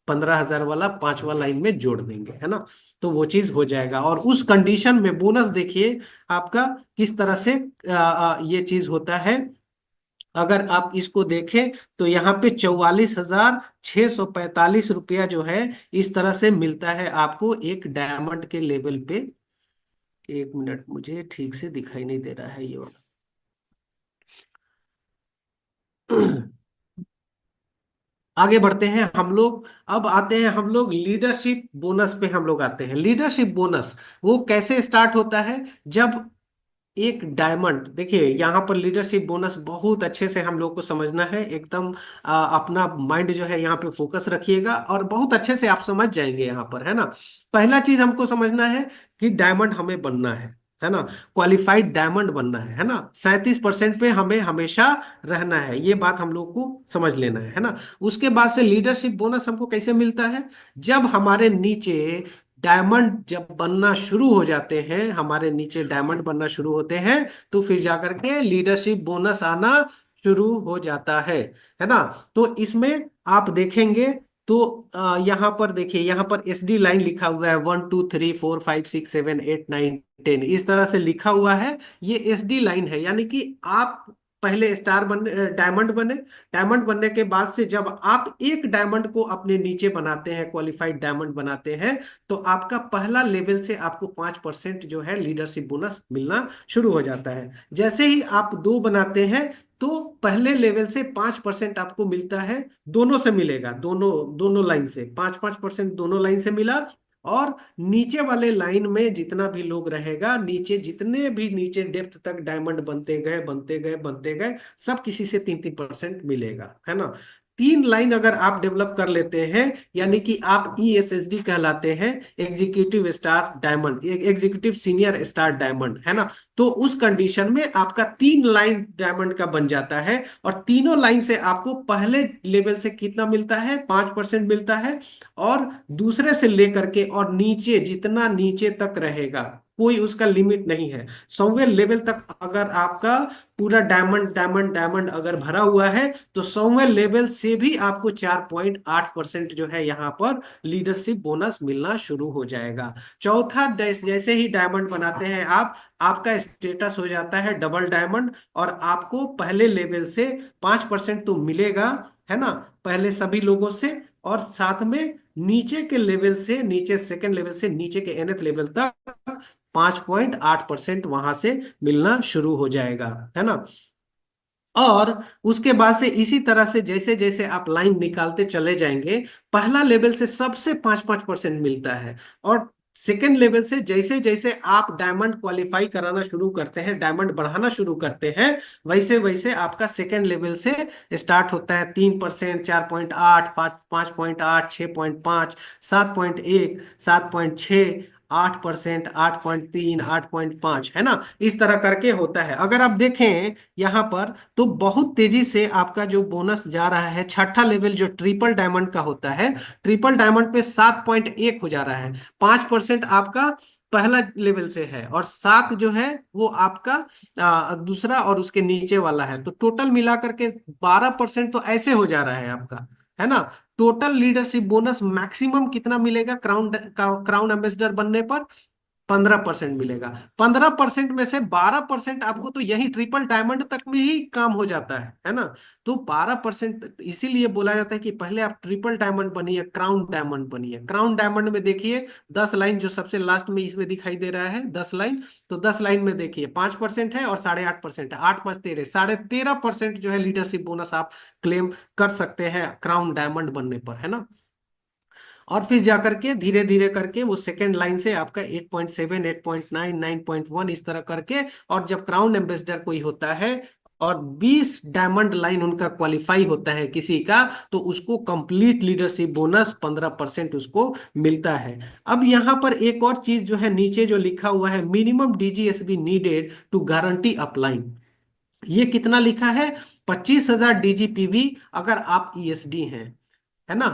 15,000 वाला पांचवा लाइन में जोड़ देंगे, है ना। तो वो चीज हो जाएगा। और उस कंडीशन में बोनस देखिए आपका किस तरह से ये चीज होता है। अगर आप इसको देखें तो यहाँ पे 44,645 रुपया जो है इस तरह से मिलता है आपको एक डायमंड के लेवल पे। एक मिनट, मुझे ठीक से दिखाई नहीं दे रहा है ये वाला। आगे बढ़ते हैं हम लोग। अब आते हैं हम लोग लीडरशिप बोनस पे। हम लोग आते हैं लीडरशिप बोनस। वो कैसे स्टार्ट होता है? जब एक डायमंड, देखिए यहाँ पर लीडरशिप बोनस बहुत अच्छे से हम लोग को समझना है एकदम। अपना माइंड जो है यहाँ पे फोकस रखिएगा और बहुत अच्छे से आप समझ जाएंगे यहाँ पर, है ना। पहला चीज हमको समझना है कि डायमंड हमें बनना है ना, क्वालिफाइड डायमंड बनना है ना, 37% पे हमें हमेशा रहना है। ये बात हम लोग को समझ लेना है ना। उसके बाद से लीडरशिप बोनस हमको कैसे मिलता है? जब हमारे नीचे डायमंड जब बनना शुरू हो जाते हैं, हमारे नीचे डायमंड बनना शुरू होते हैं, तो फिर जाकर के लीडरशिप बोनस आना शुरू हो जाता है ना। तो इसमें आप देखेंगे तो यहाँ पर देखिए, यहाँ पर एसडी लाइन लिखा हुआ है, 1 2 3 4 5 6 7 8 9 10 इस तरह से लिखा हुआ है। ये एसडी लाइन है, यानी कि आप पहले स्टार बन डायमंड बने। डायमंड बनने के बाद से जब आप एक डायमंड को अपने नीचे बनाते हैं, क्वालिफाइड डायमंड बनाते हैं, तो आपका पहला लेवल से आपको 5% जो है लीडरशिप बोनस मिलना शुरू हो जाता है। जैसे ही आप दो बनाते हैं तो पहले लेवल से 5% आपको मिलता है, दोनों से मिलेगा, दोनों दोनों लाइन से 5-5% दोनों लाइन से मिला। और नीचे वाले लाइन में जितना भी लोग रहेगा, नीचे जितने भी नीचे डेप्थ तक डायमंड बनते गए बनते गए बनते गए, सब किसी से 3-3% मिलेगा, है ना। तीन लाइन अगर आप डेवलप कर लेते हैं, यानी कि आप ESSD कहलाते हैं, executive star diamond, executive senior star diamond, है ना। तो उस कंडीशन में आपका तीन लाइन डायमंड का बन जाता है। और तीनों लाइन से आपको पहले लेवल से कितना मिलता है? 5% मिलता है। और दूसरे से लेकर के और नीचे जितना नीचे तक रहेगा, कोई उसका लिमिट नहीं है। 100वें लेवल तक अगर आपका पूरा डायमंड डायमंड डायमंड अगर भरा हुआ है, तो 100वें लेवल से भी आपको 4.8% जो है यहाँ पर लीडरशिप बोनस मिलना शुरू हो जाएगा। चौथा, जैसे ही डायमंड बनाते हैं आप, आपका स्टेटस हो जाता है डबल डायमंड। और आपको पहले लेवल से 5% तो मिलेगा, है ना, पहले सभी लोगों से। और साथ में नीचे के लेवल से, नीचे सेकंड लेवल से नीचे के nth लेवल तक 5.8% वहां से मिलना शुरू हो जाएगा, है ना। और उसके बाद से इसी तरह से जैसे जैसे आप लाइन निकालते चले जाएंगे, पहला लेवल से सबसे 5-5% मिलता है। और सेकेंड लेवल से जैसे जैसे आप डायमंड क्वालिफाई कराना शुरू करते हैं, डायमंड बढ़ाना शुरू करते हैं, वैसे वैसे आपका सेकेंड लेवल से स्टार्ट होता है 3%, 4.8, 5.8, 6.5, 7.1, 7.6, 8%, 8.3, 8.5, है ना। इस तरह करके होता है। अगर आप देखें यहाँ पर, तो बहुत तेजी से आपका जो बोनस जा रहा है, छठा लेवल जो ट्रिपल डायमंड का होता है, ट्रिपल डायमंड पे 7.1 हो जा रहा है। 5% आपका पहला लेवल से है, और 7 जो है वो आपका दूसरा और उसके नीचे वाला है। तो टोटल मिला करके 12% तो ऐसे हो जा रहा है आपका, है ना। टोटल लीडरशिप बोनस मैक्सिमम कितना मिलेगा क्राउन क्राउन एम्बेसडर बनने पर? 15% मिलेगा। 15% में से 12% आपको तो यही ट्रिपल डायमंड तक में ही काम हो जाता है ना। तो 12% इसीलिए बोला जाता है कि पहले आप ट्रिपल डायमंड बनिए, क्राउन डायमंड बनिए। क्राउन डायमंड में देखिए 10 लाइन जो सबसे लास्ट में इसमें दिखाई दे रहा है, 10 लाइन। तो 10 लाइन में देखिए 5% है और 8.5% है, 8 5 13, 13.5% जो है लीडरशिप बोनस आप क्लेम कर सकते हैं क्राउन डायमंड बनने पर, है ना। और फिर जाकर के धीरे धीरे करके वो सेकेंड लाइन से आपका 8.7, 8.9, 9.1 इस तरह करके, और जब क्राउन एम्बेसडर कोई होता है और 20 डायमंड लाइन उनका क्वालिफाई होता है किसी का, तो उसको कंप्लीट लीडरशिप बोनस 15% उसको मिलता है। अब यहाँ पर एक और चीज जो है, नीचे जो लिखा हुआ है, minimum DGSB needed to guarantee upline, ये कितना लिखा है? 25,000 डीजीपीवी अगर आप ईएसडी हैं, है ना।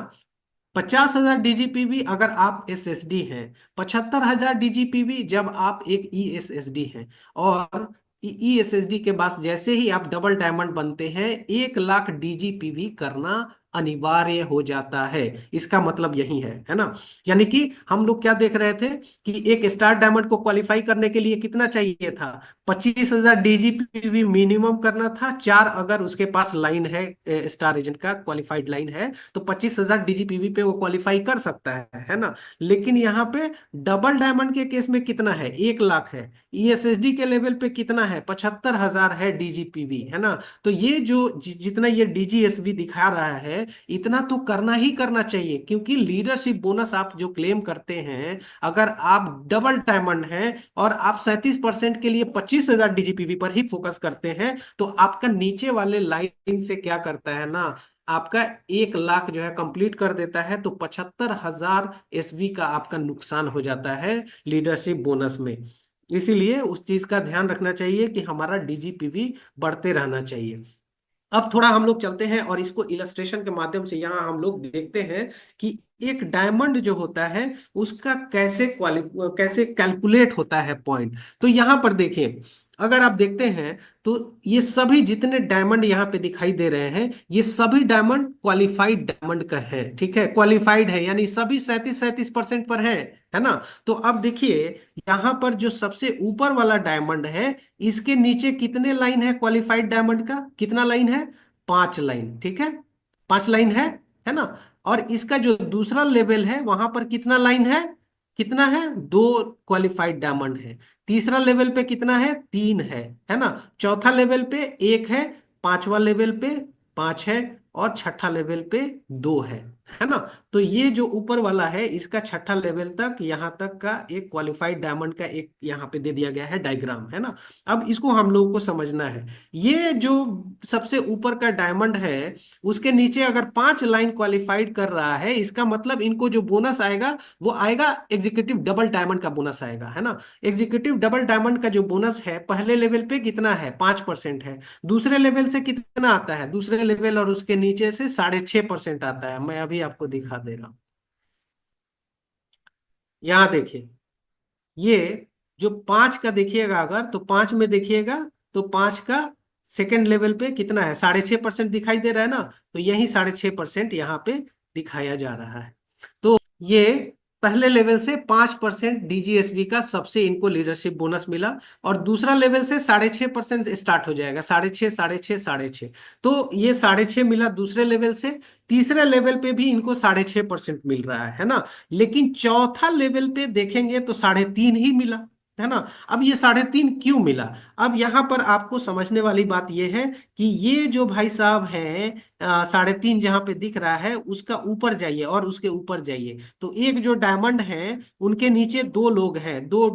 50,000 डीजीपीवी अगर आप एसएसडी हैं। 75,000 डीजीपीवी जब आप एक ईएसएसडी हैं। और ईएसएसडी के बाद जैसे ही आप डबल डायमंड बनते हैं, 1 लाख डीजीपीवी करना अनिवार्य हो जाता है। इसका मतलब यही है ना। यानी कि हम लोग क्या देख रहे थे कि एक स्टार डायमंड को क्वालिफाई करने के लिए कितना चाहिए था? 25,000 डीजीपीवी मिनिमम करना था। 4 अगर उसके पास लाइन है, स्टार एजेंट का क्वालिफाइड लाइन है, तो 25,000 डीजीपीवी पे वो क्वालिफाई कर सकता है ना। लेकिन यहाँ पे डबल डायमंड के केस में कितना है? 1 लाख है। ईएसएसडी के लेवल पे कितना है? 75,000 है डीजीपीवी, है ना। तो ये जो जितना ये डीजीएसवी दिखा रहा है, इतना तो करना ही करना चाहिए, क्योंकि लीडरशिप बोनस आप जो क्लेम करते हैं, अगर आप डबल डायमंड हैं और आप 37% के लिए 25,000 डीजीपीवी पर ही फोकस करते हैं, तो आपका नीचे वाले लाइन से क्या करता है ना, आपका 1 लाख जो है कंप्लीट कर देता है, तो 75,000 एसवी का आपका नुकसान हो जाता है लीडरशिप बोनस में। इसीलिए उस चीज का ध्यान रखना चाहिए कि हमारा डीजीपीवी बढ़ते रहना चाहिए। अब थोड़ा हम लोग चलते हैं और इसको इलस्ट्रेशन के माध्यम से यहाँ हम लोग देखते हैं कि एक डायमंड जो होता है उसका कैसे कैलकुलेट होता है पॉइंट। तो यहाँ पर देखिए, अगर आप देखते हैं तो ये सभी जितने डायमंड यहाँ पे दिखाई दे रहे हैं, ये सभी डायमंड क्वालिफाइड डायमंड का है। ठीक है, क्वालिफाइड है यानी सभी 37% पर है ना। तो अब देखिए, यहाँ पर जो सबसे ऊपर वाला डायमंड है, इसके नीचे कितने लाइन है क्वालिफाइड डायमंड का? कितना लाइन है? 5 लाइन। ठीक है, 5 लाइन है ना। और इसका जो दूसरा लेवल है वहां पर कितना लाइन है? कितना है? 2 क्वालिफाइड डायमंड है। तीसरा लेवल पे कितना है? 3 है ना। चौथा लेवल पे 1 है। पांचवा लेवल पे 5 है। और छठा लेवल पे 2 है ना। तो ये जो ऊपर वाला है, इसका छठा लेवल तक, यहाँ तक का एक क्वालिफाइड डायमंड का एक यहाँ पे दे दिया गया है डायग्राम, है ना। अब इसको हम लोगों को समझना है। ये जो सबसे ऊपर का डायमंड है, उसके नीचे अगर 5 लाइन क्वालिफाइड कर रहा है, इसका मतलब इनको जो बोनस आएगा वो आएगा एग्जीक्यूटिव डबल डायमंड का बोनस आएगा, है ना। एग्जीक्यूटिव डबल डायमंड का जो बोनस है, पहले लेवल पे कितना है? 5% है। दूसरे लेवल से कितना आता है? दूसरे लेवल और उसके नीचे से 6.5% आता है। मैं अभी आपको दिखा दे रहा हूं। यहां देखिए, ये जो 5 का देखिएगा, अगर तो 5 में देखिएगा, तो 5 का सेकेंड लेवल पे कितना है? 6.5% दिखाई दे रहा है ना। तो यही 6.5% यहाँ पे दिखाया जा रहा है। तो ये पहले लेवल से 5% डीजीएसबी का सबसे इनको लीडरशिप बोनस मिला। और दूसरा लेवल से 6.5% स्टार्ट हो जाएगा, 6.5, 6.5, 6.5। तो ये 6.5 मिला दूसरे लेवल से। तीसरे लेवल पे भी इनको 6.5% मिल रहा है ना। लेकिन चौथा लेवल पे देखेंगे तो 3.5 ही मिला, है ना। अब ये 3.5 क्यों मिला? अब यहाँ पर आपको समझने वाली बात यह है कि ये जो भाई साहब हैं, 3.5 जहां पे दिख रहा है, उसका ऊपर जाइए और उसके ऊपर जाइए, तो एक जो डायमंड है, उनके नीचे 2 लोग हैं, 2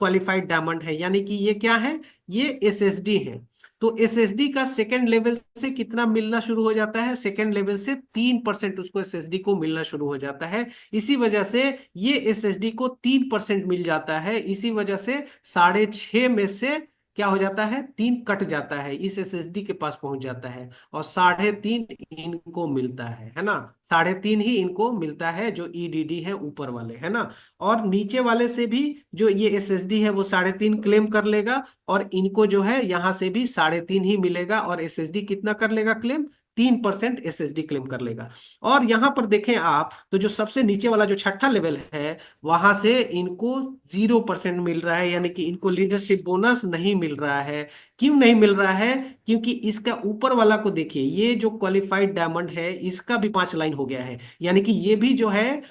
क्वालिफाइड डायमंड है, यानी कि ये क्या है? ये एसएसडी है। तो एसएसडी का सेकेंड लेवल से कितना मिलना शुरू हो जाता है? सेकेंड लेवल से 3% उसको एसएसडी को मिलना शुरू हो जाता है। इसी वजह से ये एसएसडी को 3% मिल जाता है। इसी वजह से 6.5 में से क्या हो जाता है? 3 कट जाता है, इस एसएसडी के पास पहुंच जाता है, और 3.5 इनको मिलता है ना। 3.5 ही इनको मिलता है जो ईडीडी है ऊपर वाले, है ना। और नीचे वाले से भी जो ये एसएसडी है वो 3.5 क्लेम कर लेगा, और इनको जो है यहां से भी 3.5 ही मिलेगा, और एसएसडी कितना कर लेगा क्लेम? 3% एसएसडी क्लेम कर लेगा। और यहां पर देखें आप, तो जो सबसे नीचे वाला जो छठा लेवल है, वहां से इनको 0% मिल रहा है, यानी कि इनको लीडरशिप बोनस नहीं मिल रहा है। क्यों नहीं मिल रहा है? क्योंकि इसका ऊपर वाला को देखिए, ये जो क्वालिफाइड डायमंड है, इसका भी 5 लाइन हो गया है, यानी कि ये भी जो है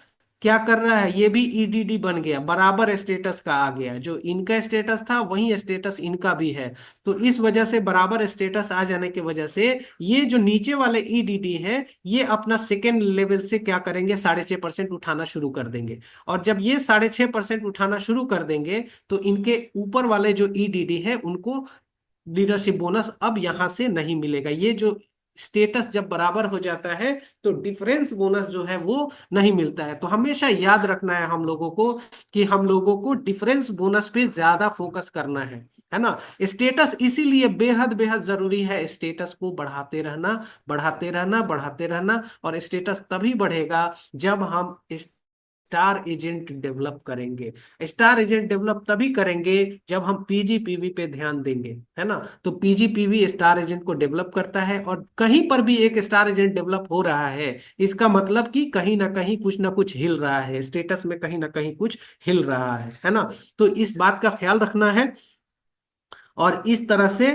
क्या कर रहा है, ये भी ईडीडी बन गया, बराबर स्टेटस का आ गया, जो इनका स्टेटस था वही स्टेटस इनका भी है। तो इस वजह से बराबर स्टेटस आ जाने की वजह से ये जो नीचे वाले ईडीडी है ये अपना सेकेंड लेवल से क्या करेंगे, 6.5% उठाना शुरू कर देंगे। और जब ये 6.5% उठाना शुरू कर देंगे तो इनके ऊपर वाले जो ईडीडी है उनको लीडरशिप बोनस अब यहां से नहीं मिलेगा। ये जो स्टेटस जब बराबर हो जाता है तो डिफरेंस बोनस जो है वो नहीं मिलता है। तो हमेशा याद रखना है हम लोगों को कि हम लोगों को डिफरेंस बोनस पे ज्यादा फोकस करना है ना। स्टेटस इसीलिए बेहद बेहद जरूरी है, स्टेटस को बढ़ाते रहना, बढ़ाते रहना, बढ़ाते रहना। और स्टेटस तभी बढ़ेगा जब हम स्टार एजेंट डेवलप करेंगे। स्टार एजेंट डेवलप तभी करेंगे जब हम पीजीपीवी पे ध्यान देंगे, है ना। तो पीजीपीवी स्टार एजेंट को डेवलप करता है, और कहीं पर भी एक स्टार एजेंट डेवलप हो रहा है इसका मतलब कि कहीं ना कहीं कुछ ना कुछ हिल रहा है, स्टेटस में कहीं ना कहीं कुछ हिल रहा है ना। तो इस बात का ख्याल रखना है। और इस तरह से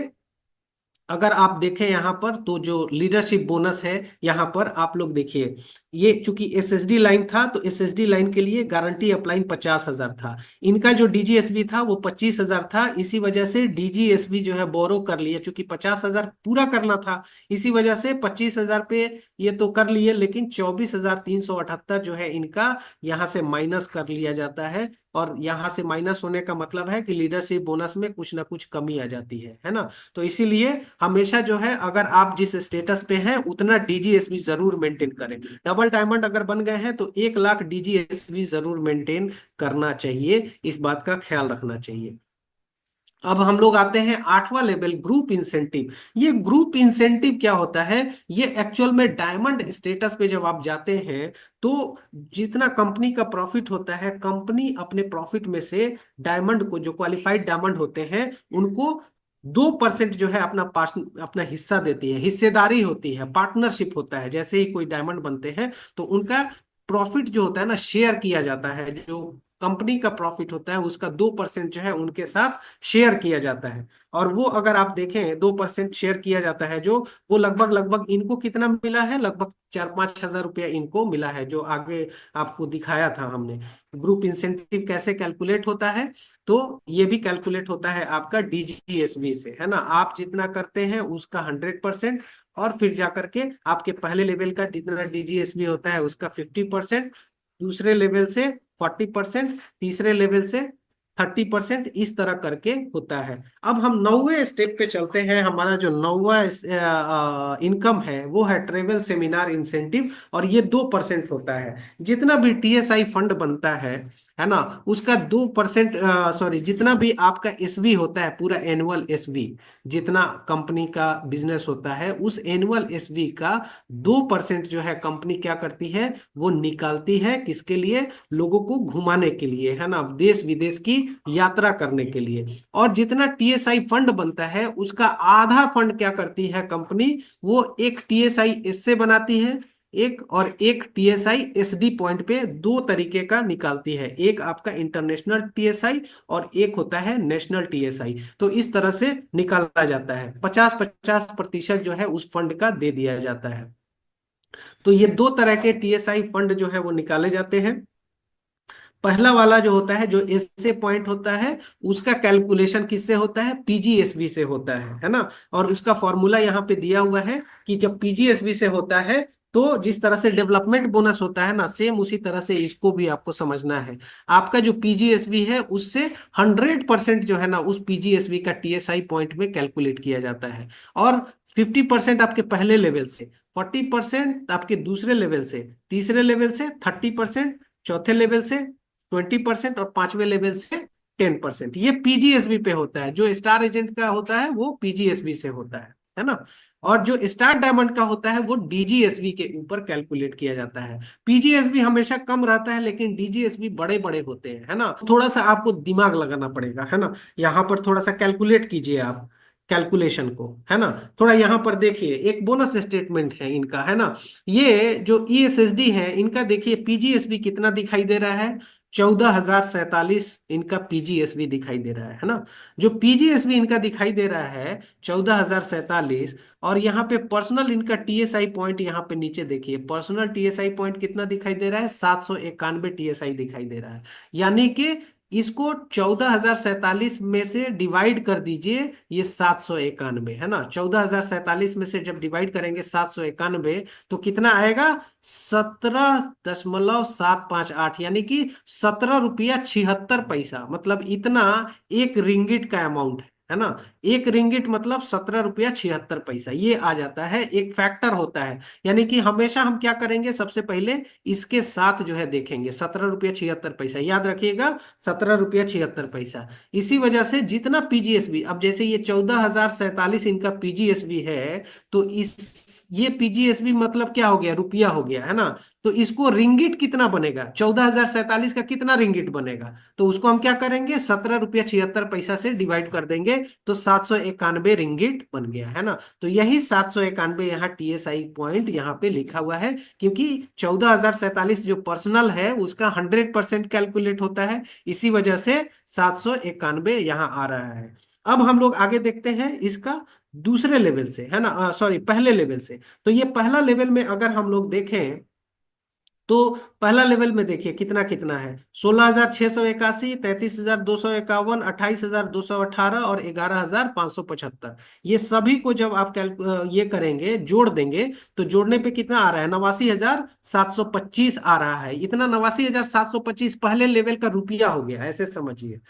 अगर आप देखें यहाँ पर तो जो लीडरशिप बोनस है यहाँ पर आप लोग देखिए, ये चूंकि एसएसडी लाइन था तो एसएसडी लाइन के लिए गारंटी अप्लाइन 50,000 था। इनका जो डीजीएसबी था वो 25,000 था। इसी वजह से डीजीएसबी जो है बोरो कर लिए, चूंकि 50,000 पूरा करना था, इसी वजह से 25,000 पे ये तो कर लिए, लेकिन 24,378 जो है इनका यहाँ से माइनस कर लिया जाता है। और यहाँ से माइनस होने का मतलब है कि लीडरशिप बोनस में कुछ ना कुछ कमी आ जाती है ना। तो इसीलिए हमेशा जो है अगर आप जिस स्टेटस पे हैं उतना डीजीएसबी जरूर मेंटेन करें। डबल डायमंड अगर बन गए हैं तो 1 लाख डीजीएसबी जरूर मेंटेन करना चाहिए, इस बात का ख्याल रखना चाहिए। अब हम लोग आते हैं 8वां लेवल, ग्रुप इंसेंटिव। ये ग्रुप इंसेंटिव क्या होता है, ये एक्चुअल में डायमंड स्टेटस पे जब आप जाते हैं तो जितना कंपनी का प्रॉफिट होता है, कंपनी अपने प्रॉफिट में से डायमंड को, जो क्वालिफाइड डायमंड होते हैं उनको 2% जो है अपना अपना हिस्सा देती है, हिस्सेदारी होती है, पार्टनरशिप होता है। जैसे ही कोई डायमंड बनते हैं तो उनका प्रॉफिट जो होता है ना शेयर किया जाता है, जो कंपनी का प्रॉफिट होता है उसका 2% जो है उनके साथ शेयर किया जाता है। और वो अगर आप देखें 2% शेयर किया जाता है जो, वो लगभग लगभग इनको कितना मिला है, लगभग 4-5 हजार रुपया इनको मिला है, जो आगे आपको दिखाया था हमने। ग्रुप इंसेंटिव कैसे कैलकुलेट होता है, तो ये भी कैलकुलेट होता है आपका डीजीएसबी से, है ना। आप जितना करते हैं उसका 100%, और फिर जाकर के आपके पहले लेवल का जितना डीजीएसबी होता है उसका 50%, दूसरे लेवल से 40%, तीसरे लेवल से 30%, इस तरह करके होता है। अब हम 9वें स्टेप पे चलते हैं। हमारा जो 9वां इनकम है वो है ट्रेवल सेमिनार इंसेंटिव, और ये 2% होता है। जितना भी टीएसआई फंड बनता है ना, उसका 2%, सॉरी, जितना भी आपका एसवी होता है, पूरा एनुअल एसवी, जितना कंपनी का बिजनेस होता है उस एनुअल एसवी का 2% जो है कंपनी क्या करती है, वो निकालती है, किसके लिए, लोगों को घुमाने के लिए, है ना, देश विदेश की यात्रा करने के लिए। और जितना टीएसआई फंड बनता है उसका आधा फंड क्या करती है कंपनी, वो एक टीएसआई इससे बनाती है एक, और एक टीएसआई एसडी पॉइंट पे, दो तरीके का निकालती है, एक आपका इंटरनेशनल टीएसआई और एक होता है नेशनल टीएसआई। तो इस तरह से निकाला जाता है, 50-50% जो है उस फंड का दे दिया जाता है। तो ये दो तरह के टीएसआई फंड जो है वो निकाले जाते हैं। पहला वाला जो होता है, जो एसए पॉइंट होता है, उसका कैलकुलेशन किससे होता है, पीजीएसबी से होता है ना। और उसका फॉर्मूला यहाँ पे दिया हुआ है कि जब पीजीएसबी से होता है तो जिस तरह से डेवलपमेंट बोनस होता है ना, सेम उसी तरह से इसको भी आपको समझना है। आपका जो पीजीएसबी है उससे 100% जो है ना उस पीजीएसबी का टीएसआई पॉइंट में कैलकुलेट किया जाता है। और 50% आपके पहले लेवल से, 40% आपके दूसरे लेवल से, तीसरे लेवल से 30%, चौथे लेवल से 20%, और 5वें लेवल से 10%। ये पीजीएसबी पे होता है। जो स्टार एजेंट का होता है वो पीजीएसबी से होता है ना। और जो स्टार डायमंड का होता है वो डीजीएसबी के ऊपर कैलकुलेट किया जाता है। पीजीएसबी हमेशा कम रहता है लेकिन डीजीएसबी बड़े बड़े होते हैं, है ना। थोड़ा सा आपको दिमाग लगाना पड़ेगा, है ना। यहाँ पर थोड़ा सा कैलकुलेट कीजिए आप कैलकुलेशन को, है ना। थोड़ा यहाँ पर देखिए, एक बोनस स्टेटमेंट है इनका, है ना। ये जो ईएसएसडी है इनका देखिए, पीजीएसबी कितना दिखाई दे रहा है, 14,047 इनका पीजीएसबी दिखाई दे रहा है ना। जो पीजीएसबी इनका दिखाई दे रहा है 14,047। और यहाँ पे पर्सनल इनका टीएसआई पॉइंट, यहाँ पे नीचे देखिए पर्सनल टीएसआई पॉइंट कितना दिखाई दे रहा है, 791 टीएसआई दिखाई दे रहा है। यानी कि इसको 14,047 में से डिवाइड कर दीजिए, ये 791 है ना। 14,047 में से जब डिवाइड करेंगे 791, तो कितना आएगा, 17.758, यानी कि 17 रुपया 76 पैसा, मतलब इतना एक रिंगिट का अमाउंट है ना। एक रिंगिट मतलब 17 रुपया 76 पैसा, ये आ जाता है, एक फैक्टर होता है। यानी कि हमेशा हम क्या करेंगे, सबसे पहले इसके साथ जो है देखेंगे, 17 रुपया 76 पैसा, याद रखिएगा 17 रुपया 76 पैसा। इसी वजह से जितना पीजीएसबी, अब जैसे ये 14,047 इनका पीजीएसबी है, तो इस ये पीजीएसबी मतलब क्या हो गया, रुपया हो गया है ना। तो इसको रिंगिट कितना बनेगा, 14,047 का कितना रिंगिट बनेगा, तो उसको हम क्या करेंगे, 17 रुपया 76 पैसा से डिवाइड कर देंगे, तो 791 रिंगिट बन गया है ना। तो यही 791 यहाँ टीएसआई पॉइंट यहाँ पे लिखा हुआ है, क्योंकि 14,047 जो पर्सनल है उसका 100% कैलकुलेट होता है, इसी वजह से 791 यहाँ आ रहा है। अब हम लोग आगे देखते हैं इसका दूसरे लेवल से, है ना, सॉरी पहले लेवल से। तो ये पहला लेवल में अगर हम लोग देखें, तो पहला लेवल में देखिए कितना कितना है, 16,681, 33,251, 28,218 और 11,575। ये सभी को जब आप ये करेंगे, जोड़ देंगे, तो जोड़ने पे कितना आ रहा है, 89,725 आ रहा है। इतना 89,725 पहले लेवल का रुपया हो गया, ऐसे समझिए।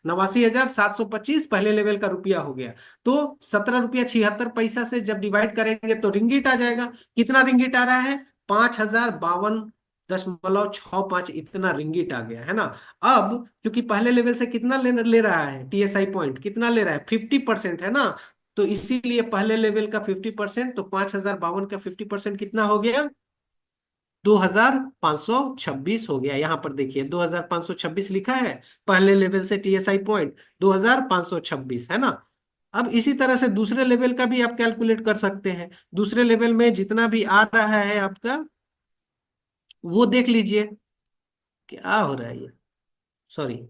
89,725 पहले लेवल का रुपया हो गया। तो 17 रुपया 76 पैसा से जब डिवाइड करेंगे तो रिंगिट आ जाएगा। कितना रिंगिट आ रहा है, 5,052.65, इतना रिंगिट आ गया है ना। अब क्योंकि पहले लेवल से कितना ले रहा है, टीएसआई पॉइंट कितना ले रहा है, 50% है ना। तो इसीलिए पहले लेवल का 50%, तो 5,052 का 50% कितना हो गया, 2,526 हो गया। यहां पर देखिए 2,526 लिखा है, पहले लेवल से टीएसआई पॉइंट 2,526 है ना। अब इसी तरह से दूसरे लेवल का भी आप कैलकुलेट कर सकते हैं। दूसरे लेवल में जितना भी आ रहा है आपका, वो देख लीजिए क्या हो रहा है ये, सॉरी।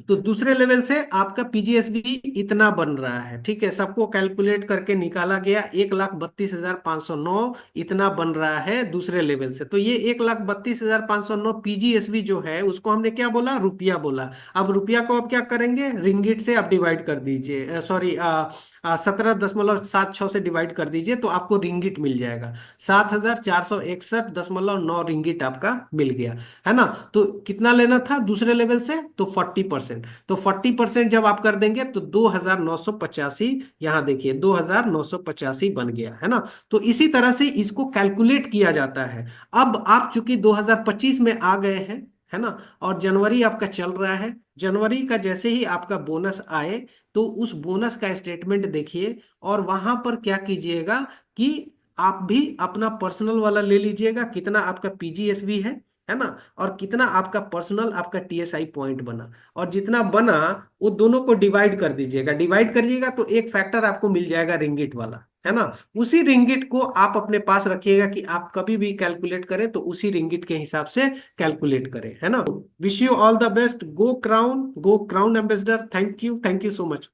तो दूसरे लेवल से आपका पीजीएसबी इतना बन रहा है, ठीक है, सबको कैलकुलेट करके निकाला गया, 1,32,509 इतना बन रहा है दूसरे लेवल से। तो ये 1,32,509 पीजीएसबी जो है उसको हमने क्या बोला, रुपया बोला। अब रुपया को अब क्या करेंगे, रिंगिट से आप डिवाइड कर दीजिए, सॉरी 17.76 से डिवाइड कर दीजिए, तो आपको रिंगिट मिल जाएगा, 7,461.9 रिंगिट आपका मिल गया, है ना। तो कितना लेना था दूसरे लेवल से, तो 40%। तो 40% जब आप कर देंगे तो 2,985, यहाँ देखिए 2,985 बन गया है ना। तो इसी तरह से इसको कैलकुलेट किया जाता है। अब आप चूंकि 2025 में आ गए हैं, है ना, और जनवरी आपका चल रहा है, जनवरी का जैसे ही आपका बोनस आए, तो उस बोनस का स्टेटमेंट देखिए, और वहां पर क्या कीजिएगा कि आप भी अपना पर्सनल वाला ले लीजिएगा, कितना आपका पीजीएसबी है ना, और कितना आपका पर्सनल आपका टीएसआई पॉइंट बना, और जितना बना वो दोनों को डिवाइड कर दीजिएगा। डिवाइड करिएगा तो एक फैक्टर आपको मिल जाएगा रिंगिट वाला, है ना। उसी रिंगिट को आप अपने पास रखिएगा कि आप कभी भी कैलकुलेट करें तो उसी रिंगिट के हिसाब से कैलकुलेट करें, है ना। Wish you all the best, go crown, go crown ambassador. Thank you so much.